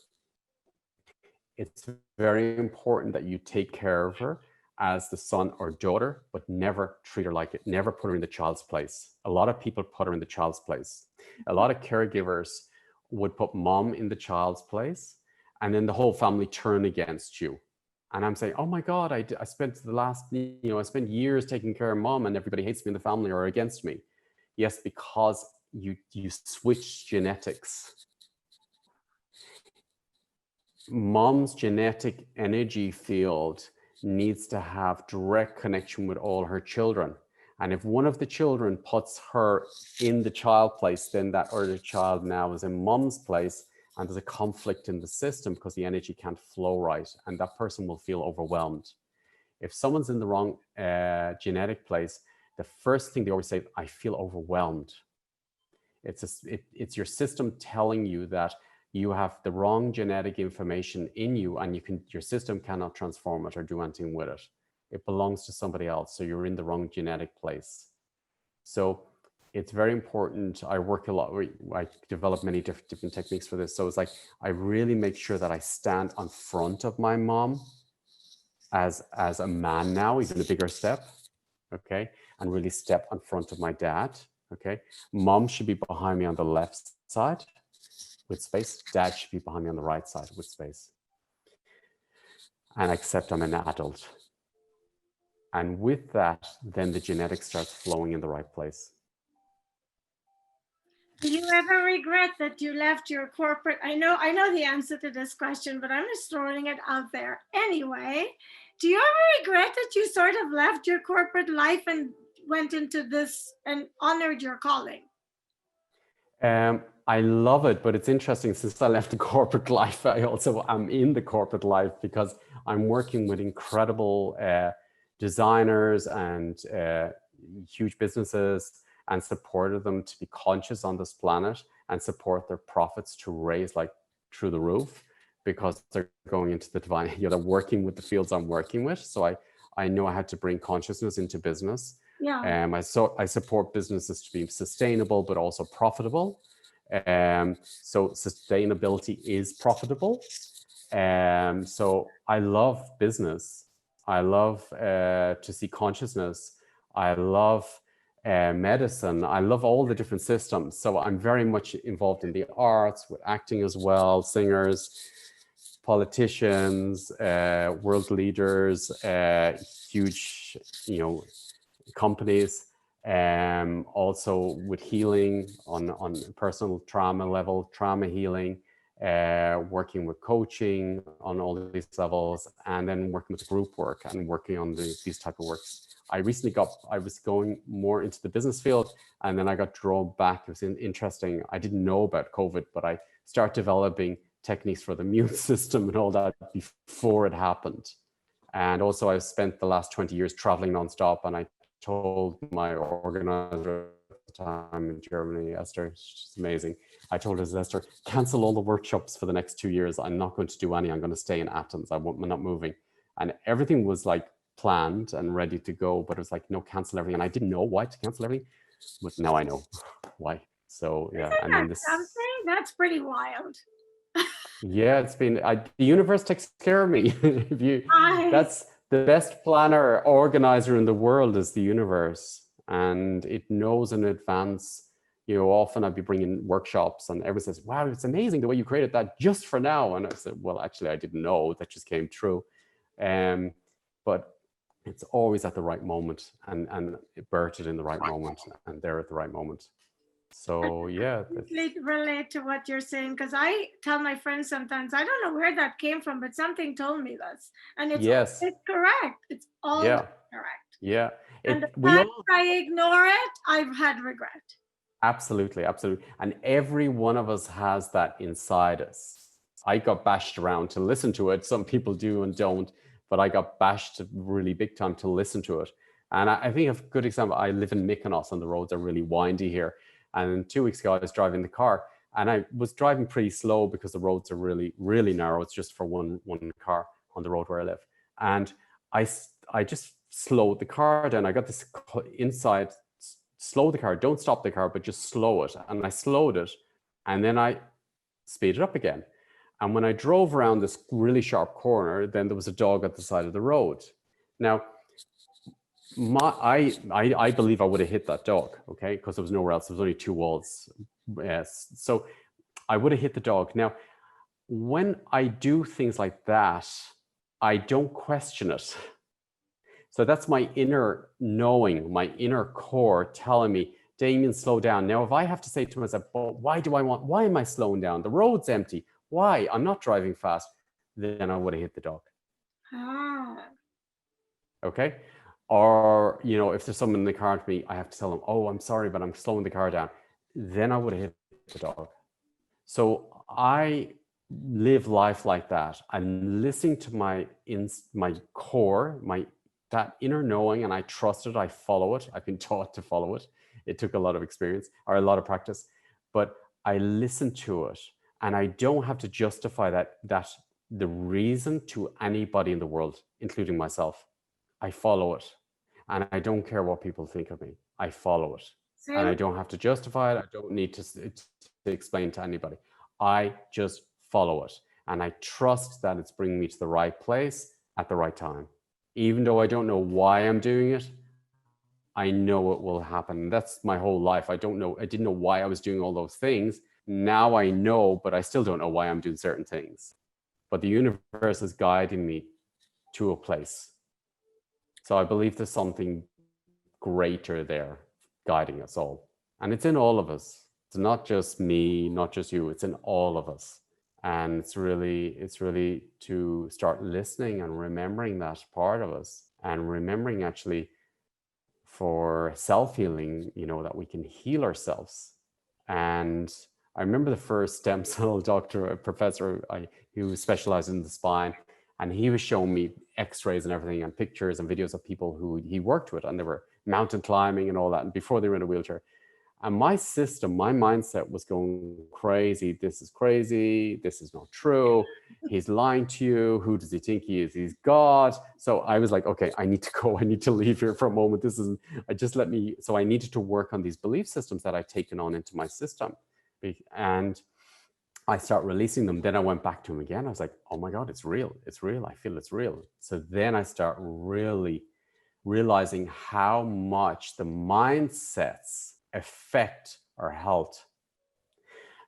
it's very important that you take care of her as the son or daughter, but never treat her like it. Never put her in the child's place. A lot of people put her in the child's place. A lot of caregivers would put mom in the child's place, and then the whole family turn against you. And I'm saying, oh my God, I spent I spent years taking care of mom, and everybody hates me in the family or against me. Yes, because you switch genetics. Mom's genetic energy field needs to have direct connection with all her children. And if one of the children puts her in the child place, then that other child now is in mom's place, and there's a conflict in the system because the energy can't flow right, and that person will feel overwhelmed. If someone's in the wrong genetic place, the first thing they always say, I feel overwhelmed. It's your system telling you that you have the wrong genetic information in you, and your system cannot transform it or do anything with it. It belongs to somebody else, so you're in the wrong genetic place. So it's very important. I work a lot. I develop many different techniques for this. So it's like I really make sure that I stand on front of my mom as a man now, even a bigger step, okay, and really step in front of my dad, okay. Mom should be behind me on the left side with space. Dad should be behind me on the right side with space. And accept I'm an adult. And with that, then the genetics starts flowing in the right place. Do you ever regret that you left your corporate? I know the answer to this question, but I'm just throwing it out there anyway. Do you ever regret that you sort of left your corporate life and went into this and honored your calling? I love it, but it's interesting. Since I left the corporate life, I also am in the corporate life because I'm working with incredible designers and huge businesses, and supported them to be conscious on this planet and support their profits to raise like through the roof, because they're going into the divine, they're working with the fields I'm working with. So I know I had to bring consciousness into business. Yeah. I support businesses to be sustainable, but also profitable. So sustainability is profitable. So I love business. I love to see consciousness. I love medicine. I love all the different systems. So I'm very much involved in the arts, with acting as well, singers, politicians, world leaders, huge, companies, also with healing on personal trauma level, trauma healing, working with coaching on all of these levels, and then working with group work and working on these type of works. I was going more into the business field, and then I got drawn back. It was interesting. I didn't know about COVID, but I started developing techniques for the immune system and all that before it happened. And also I've spent the last 20 years traveling nonstop, and I told my organizer at the time in Germany, Esther, she's amazing. I told her, Esther, cancel all the workshops for the next 2 years. I'm not going to do any. I'm going to stay in Athens. I'm not moving. And everything was like planned and ready to go, but it was like, no, cancel everything. And I didn't know why to cancel everything, but now I know why. So yeah, and then this. Something that's pretty wild. Yeah, it's been the universe takes care of me. That's the best planner, organizer in the world is the universe, and it knows in advance. Often I'd be bringing workshops, and everyone says, "Wow, it's amazing the way you created that just for now." And I said, "Well, actually, I didn't know. That just came true." But it's always at the right moment, and it birthed in the right moment, and there at the right moment. So yeah, relate to what you're saying, because I tell my friends sometimes, I don't know where that came from, but something told me this, and it's correct. It's all correct. Yeah, and the fact I ignore it, I've had regret. Absolutely, absolutely, and every one of us has that inside us. I got bashed around to listen to it. Some people do and don't, but I got bashed really big time to listen to it. And I think a good example, I live in Mykonos, and the roads are really windy here. And 2 weeks ago, I was driving the car, and I was driving pretty slow because the roads are really, really narrow. It's just for one car on the road where I live. And I just slowed the car down. I got this inside, slow the car, don't stop the car, but just slow it. And I slowed it, and then I speeded up again. And when I drove around this really sharp corner, then there was a dog at the side of the road. Now, I believe I would have hit that dog, okay, because there was nowhere else. There was only 2 walls. Yes, so I would have hit the dog. Now, when I do things like that, I don't question it. So that's my inner knowing, my inner core telling me, Damien, slow down. Now, if I have to say to myself, well, why am I slowing down? The road's empty. Why? I'm not driving fast. Then I would have hit the dog. Okay. Or, if there's someone in the car with me, I have to tell them, oh, I'm sorry, but I'm slowing the car down. Then I would have hit the dog. So I live life like that. I'm listening to my core, that inner knowing, and I trust it. I follow it. I've been taught to follow it. It took a lot of experience or a lot of practice, but I listen to it, and I don't have to justify that the reason to anybody in the world, including myself. I follow it. And I don't care what people think of me. I follow it. And I Same. don't have to justify it. I don't need to explain to anybody. I just follow it. And I trust that it's bringing me to the right place at the right time. Even though I don't know why I'm doing it, I know it will happen. That's my whole life. I didn't know why I was doing all those things. Now I know, but I still don't know why I'm doing certain things. But the universe is guiding me to a place. So I believe there's something greater there guiding us all. And it's in all of us. It's not just me, not just you, it's in all of us. And it's really to start listening and remembering that part of us, and remembering actually for self-healing, that we can heal ourselves. And I remember the first stem cell professor, who specialized in the spine, and he was showing me x-rays and everything and pictures and videos of people who he worked with, and they were mountain climbing and all that, and before they were in a wheelchair. And my mindset was going crazy. This is crazy. This is not true. He's lying to you. Who does he think he is? He's God. So I was like, okay, I need to go. I need to leave here for a moment. So I needed to work on these belief systems that I'd taken on into my system. And I start releasing them. Then I went back to him again. I was like, oh my God, it's real. It's real. I feel it's real. So then I start really realizing how much the mindsets affect our health.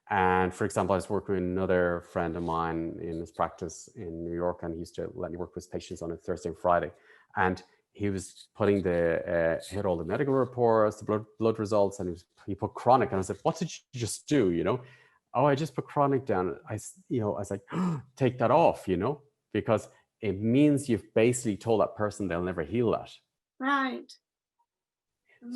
And for example, I was working with another friend of mine in his practice in New York, and he used to let me work with patients on a Thursday and Friday. And he was putting he had all the medical reports, the blood results, and he put chronic. And I said, what did you just do? Oh, I just put chronic down. I was like, take that off, because it means you've basically told that person they'll never heal that. Right.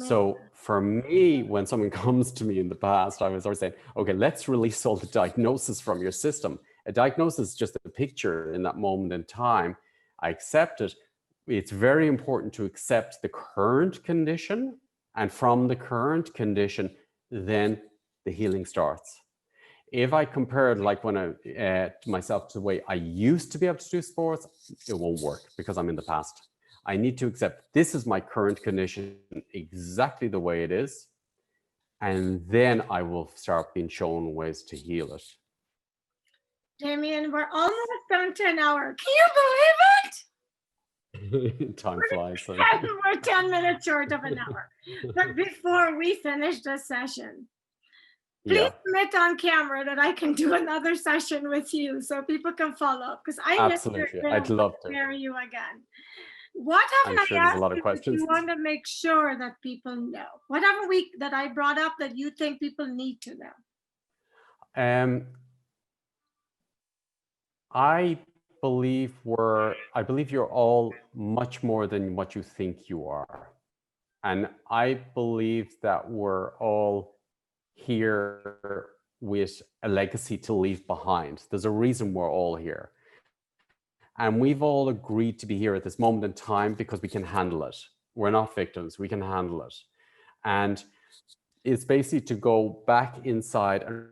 So for me, when someone comes to me in the past, I was always saying, okay, let's release all the diagnosis from your system. A diagnosis is just a picture in that moment in time. I accept it. It's very important to accept the current condition. And from the current condition, then the healing starts. If I compare it like when myself to the way I used to be able to do sports, it won't work because I'm in the past. I need to accept this is my current condition exactly the way it is. And then I will start being shown ways to heal it. Damien, we're almost down to an hour. Can you believe it? Time flies. We're 10 minutes short of an hour. But before we finish this session, please admit on camera that I can do another session with you so people can follow up, because I Absolutely. I'd love to hear you again. What haven't I asked you that you want to make sure that people know? What haven't that I brought up that you think people need to know? I believe you're all much more than what you think you are. And I believe that we're all here with a legacy to leave behind. There's a reason we're all here. And we've all agreed to be here at this moment in time because we can handle it. We're not victims, we can handle it. And it's basically to go back inside and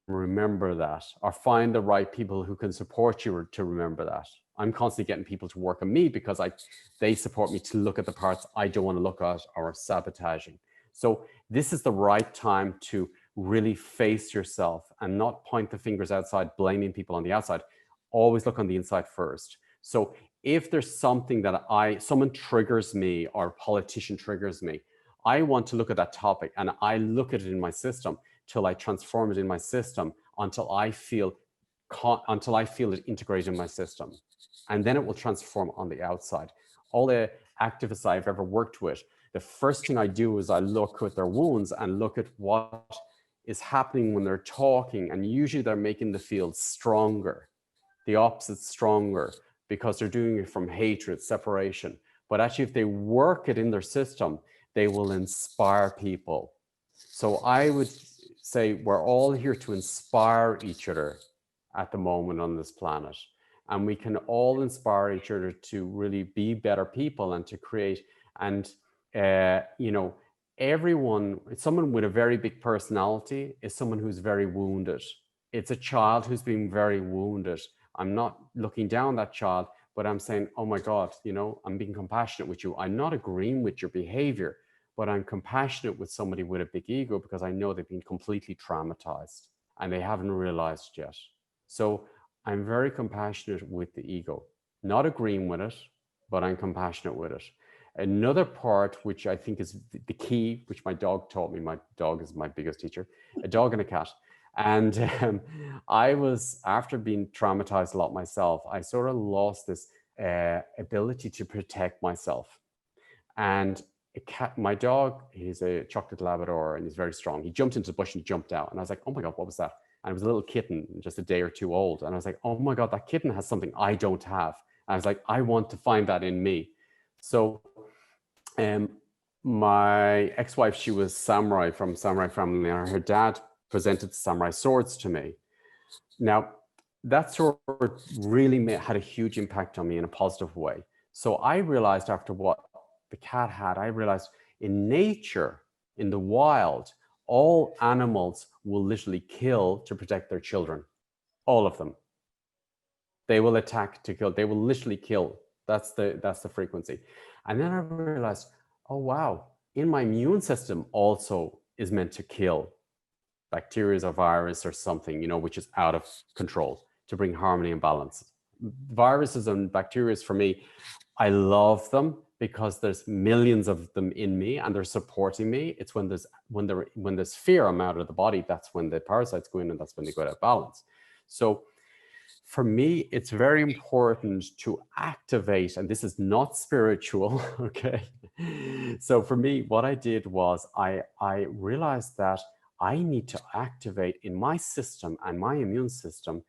remember that, or find the right people who can support you to remember that. I'm constantly getting people to work on me because they support me to look at the parts I don't want to look at or sabotaging. So this is the right time to really face yourself and not point the fingers outside, blaming people on the outside. Always look on the inside first. So if there's something that someone triggers me or a politician triggers me, I want to look at that topic and I look at it in my system till I transform it in my system until I feel it integrated in my system. And then it will transform on the outside. All the activists I've ever worked with, the first thing I do is I look at their wounds and look at what is happening when they're talking. And usually they're making the field stronger. The opposite stronger because they're doing it from hatred, separation. But actually, if they work it in their system, they will inspire people. So I would say we're all here to inspire each other at the moment on this planet. And we can all inspire each other to really be better people and to create. And, someone with a very big personality is someone who's very wounded. It's a child who's been very wounded. I'm not looking down that child, but I'm saying, oh my God, I'm being compassionate with you. I'm not agreeing with your behavior, but I'm compassionate with somebody with a big ego because I know they've been completely traumatized and they haven't realized yet. So I'm very compassionate with the ego, not agreeing with it, but I'm compassionate with it. Another part, which I think is the key, which my dog taught me, my dog is my biggest teacher, a dog and a cat. And I was, after being traumatized a lot myself, I sort of lost this ability to protect myself. And a cat, my dog, he's a chocolate Labrador and he's very strong. He jumped into the bush and he jumped out. And I was like, oh my God, what was that? And it was a little kitten, just a day or two old. And I was like, oh my God, that kitten has something I don't have. And I was like, I want to find that in me. So my ex-wife, she was samurai from samurai family, and her dad presented samurai swords to me. Now, that sword really had a huge impact on me in a positive way. So I realized after what the cat had, I realized in nature, in the wild, all animals will literally kill to protect their children. All of them. They will attack to kill. They will literally kill. That's the frequency. And then I realized, oh wow, in my immune system also is meant to kill bacteria or virus or something, you know, which is out of control, to bring harmony and balance. Viruses and bacteria, for me, I love them because there's millions of them in me and they're supporting me. It's when there's fear, I'm out of the body, that's when the parasites go in and that's when they go out of balance. So for me, it's very important to activate, and this is not spiritual, okay? So for me, what I did was I realized that I need to activate in my system and my immune system.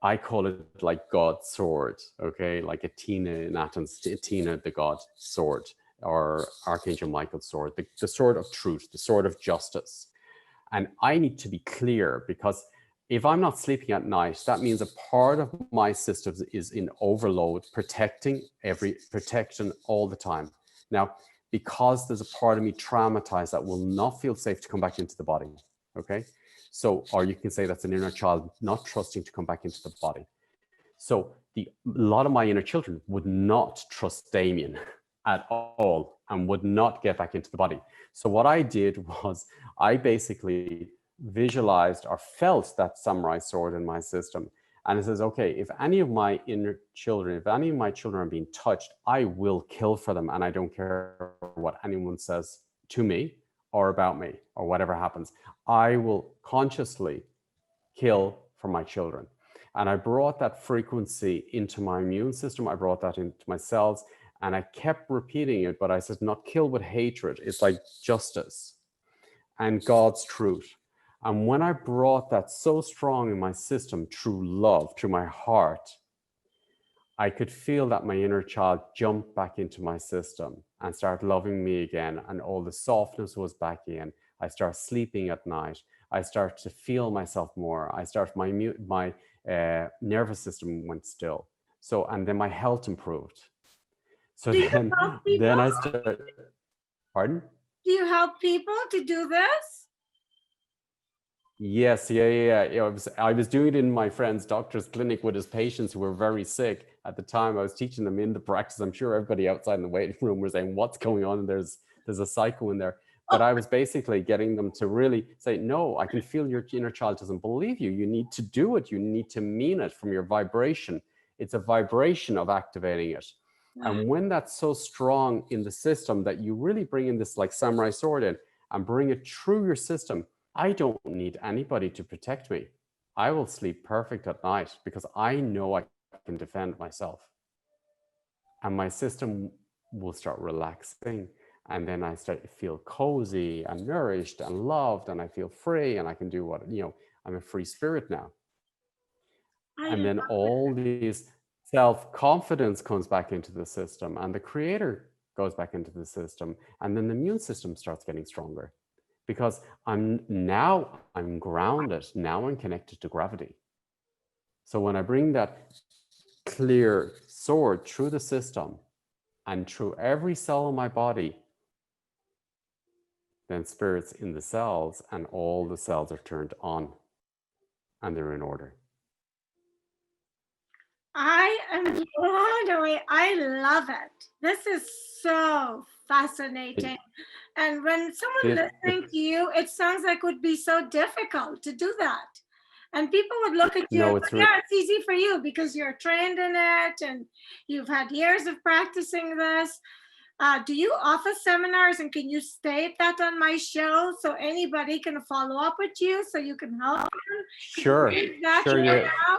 I call it like God's sword, okay? Like Athena in Athens, Athena, the God sword, or Archangel Michael's sword, the sword of truth, the sword of justice. And I need to be clear, because if I'm not sleeping at night, that means a part of my system is in overload, protecting all the time. Now, because there's a part of me traumatized that will not feel safe to come back into the body, okay? So, or you can say that's an inner child not trusting to come back into the body. So a lot of my inner children would not trust Damien at all and would not get back into the body. So what I did was I basically visualized or felt that samurai sword in my system. And it says, okay, if any of my inner children, if any of my children are being touched, I will kill for them. And I don't care what anyone says to me or about me or whatever happens. I will consciously kill for my children. And I brought that frequency into my immune system. I brought that into my cells, and I kept repeating it, but I said, not kill with hatred. It's like justice and God's truth. And when I brought that so strong in my system through love, through my heart, I could feel that my inner child jump back into my system and start loving me again. And all the softness was back in. I start sleeping at night. I start to feel myself more. My nervous system went still. So, and then my health improved. So then I started, pardon? Do you help people to do this? Yes, yeah. I was doing it in my friend's doctor's clinic with his patients who were very sick. At the time, I was teaching them in the practice. I'm sure everybody outside in the waiting room was saying, what's going on? And there's a psycho in there. But I was basically getting them to really say, no, I can feel your inner child doesn't believe you. You need to do it. You need to mean it from your vibration. It's a vibration of activating it. And when that's so strong in the system that you really bring in this like samurai sword in and bring it through your system, I don't need anybody to protect me. I will sleep perfect at night because I know I can defend myself. And my system will start relaxing. And then I start to feel cozy and nourished and loved, and I feel free, and I can do what, I'm a free spirit now. And then all these self-confidence comes back into the system, and the creator goes back into the system, and then the immune system starts getting stronger because I'm grounded. Now I'm connected to gravity. So when I bring that clear sword through the system and through every cell in my body, then spirit's in the cells and all the cells are turned on and they're in order. I am blown away. I love it. This is so fascinating. And when someone It, listening to you, it sounds like it would be so difficult to do that. And people would look at you no, and go, it's yeah, it's easy for you because you're trained in it and you've had years of practicing this. Do you offer seminars, and can you state that on my show so anybody can follow up with you so you can help them? sure, That sure, right yeah. now?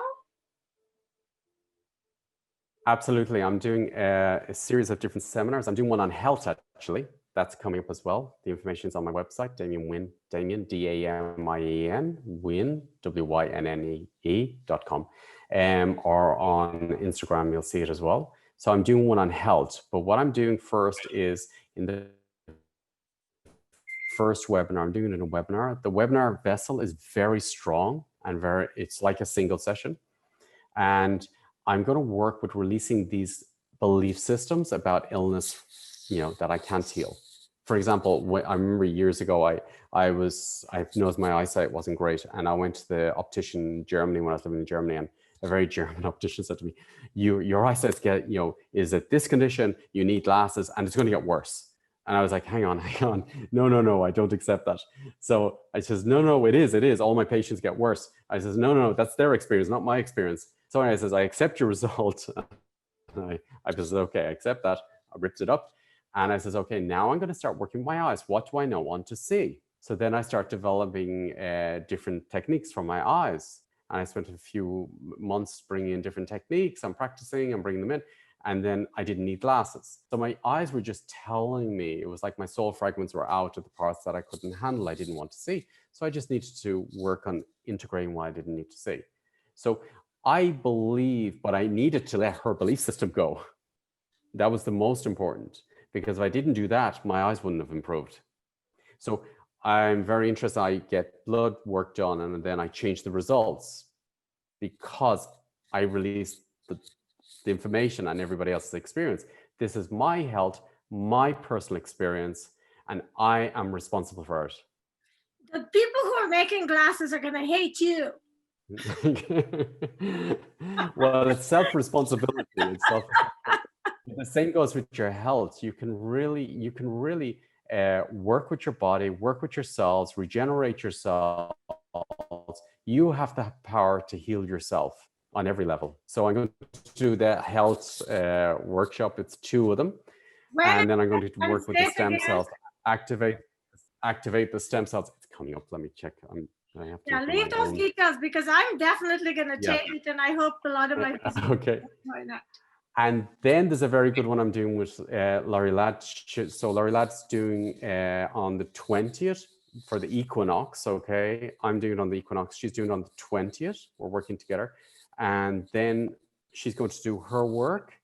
Absolutely. I'm doing a series of different seminars. I'm doing one on health, actually. That's coming up as well. The information is on my website, Damien Wynn, Damien, Damien, Wynn, WYNNE.com, or on Instagram, you'll see it as well. So I'm doing one on health. But what I'm doing first is in the first webinar, I'm doing it in a webinar. The webinar vessel is very strong and it's like a single session. And I'm going to work with releasing these belief systems about illness, that I can't heal. For example, I remember years ago, I noticed my eyesight wasn't great, and I went to the optician in Germany when I was living in Germany, and a very German optician said to me, your eyesight's is at this condition, you need glasses, and it's going to get worse. And I was like, hang on. No, I don't accept that. So I says, no, it is. All my patients get worse. I says, no, that's their experience, not my experience. So I says, I accept your result. I says, okay, I accept that. I ripped it up. And I says, okay, now I'm going to start working my eyes. What do I not want to see? So then I start developing different techniques for my eyes. And I spent a few months bringing in different techniques. I'm practicing, I'm bringing them in. And then I didn't need glasses. So my eyes were just telling me, it was like my soul fragments were out of the parts that I couldn't handle, I didn't want to see. So I just needed to work on integrating what I didn't need to see. So I believe, but I needed to let her belief system go. That was the most important, because if I didn't do that, my eyes wouldn't have improved. So I'm very interested. I get blood work done, and then I change the results because I released the information and everybody else's experience. This is my health, my personal experience, and I am responsible for it. The people who are making glasses are going to hate you. Well, it's self-responsibility. The same goes with your health. You can really work with your body, work with your cells, regenerate your cells. You have the power to heal yourself on every level. So I'm going to do the health workshop. It's 2 of them. And then I'm going to work with the stem cells, activate the stem cells. It's coming up. Let me check. I have to leave those details, because I'm definitely going to take it, and I hope a lot of my okay. Why not? And then there's a very good one I'm doing with Laurie Ladd. So Laurie Ladd's doing on the 20th for the equinox. Okay, I'm doing it on the equinox. She's doing it on the 20th. We're working together. And then she's going to do her work,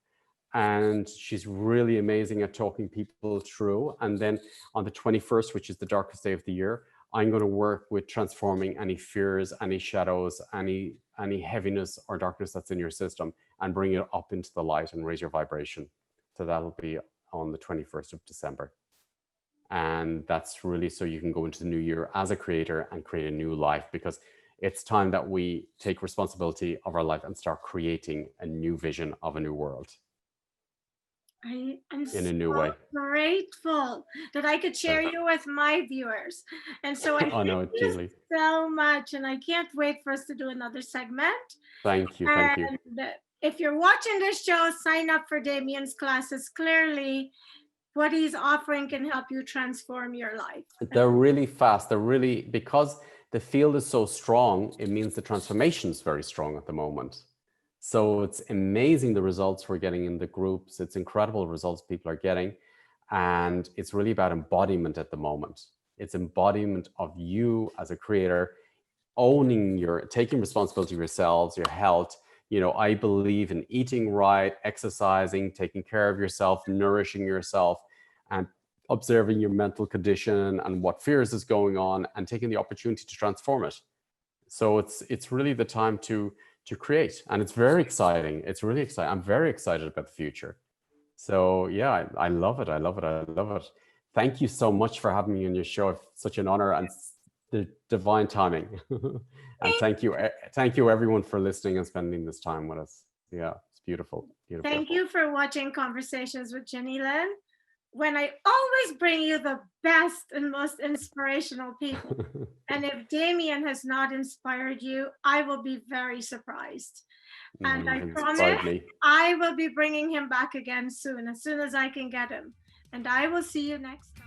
and she's really amazing at talking people through. And then on the 21st, which is the darkest day of the year, I'm going to work with transforming any fears, any shadows, any heaviness or darkness that's in your system, and bring it up into the light and raise your vibration. So that'll be on the 21st of December. And that's really so you can go into the new year as a creator and create a new life, because it's time that we take responsibility of our life and start creating a new vision of a new world. I'm in a new way. Grateful that I could share you with my viewers. And so I thank you so much. And I can't wait for us to do another segment. Thank you. Thank you. If you're watching this show, sign up for Damien's classes. Clearly, what he's offering can help you transform your life. They're really fast. They're really, because the field is so strong, it means the transformation is very strong at the moment. So it's amazing the results we're getting in the groups. It's incredible results people are getting. And it's really about embodiment at the moment. It's embodiment of you as a creator, taking responsibility of yourselves, your health. You know, I believe in eating right, exercising, taking care of yourself, nourishing yourself, and observing your mental condition and what fears is going on, and taking the opportunity to transform it. So it's really the time to create, and it's very exciting. It's really exciting. I'm very excited about the future. So yeah, I love it. I love it. I love it. Thank you so much for having me on your show. It's such an honor and the divine timing. And thank you everyone for listening and spending this time with us. Yeah, it's beautiful. Beautiful. Thank you for watching Conversations with Jennylyn. when I always bring you the best and most inspirational people. And if Damien has not inspired you, I will be very surprised. And I promise I will be bringing him back again soon as I can get him. And I will see you next time.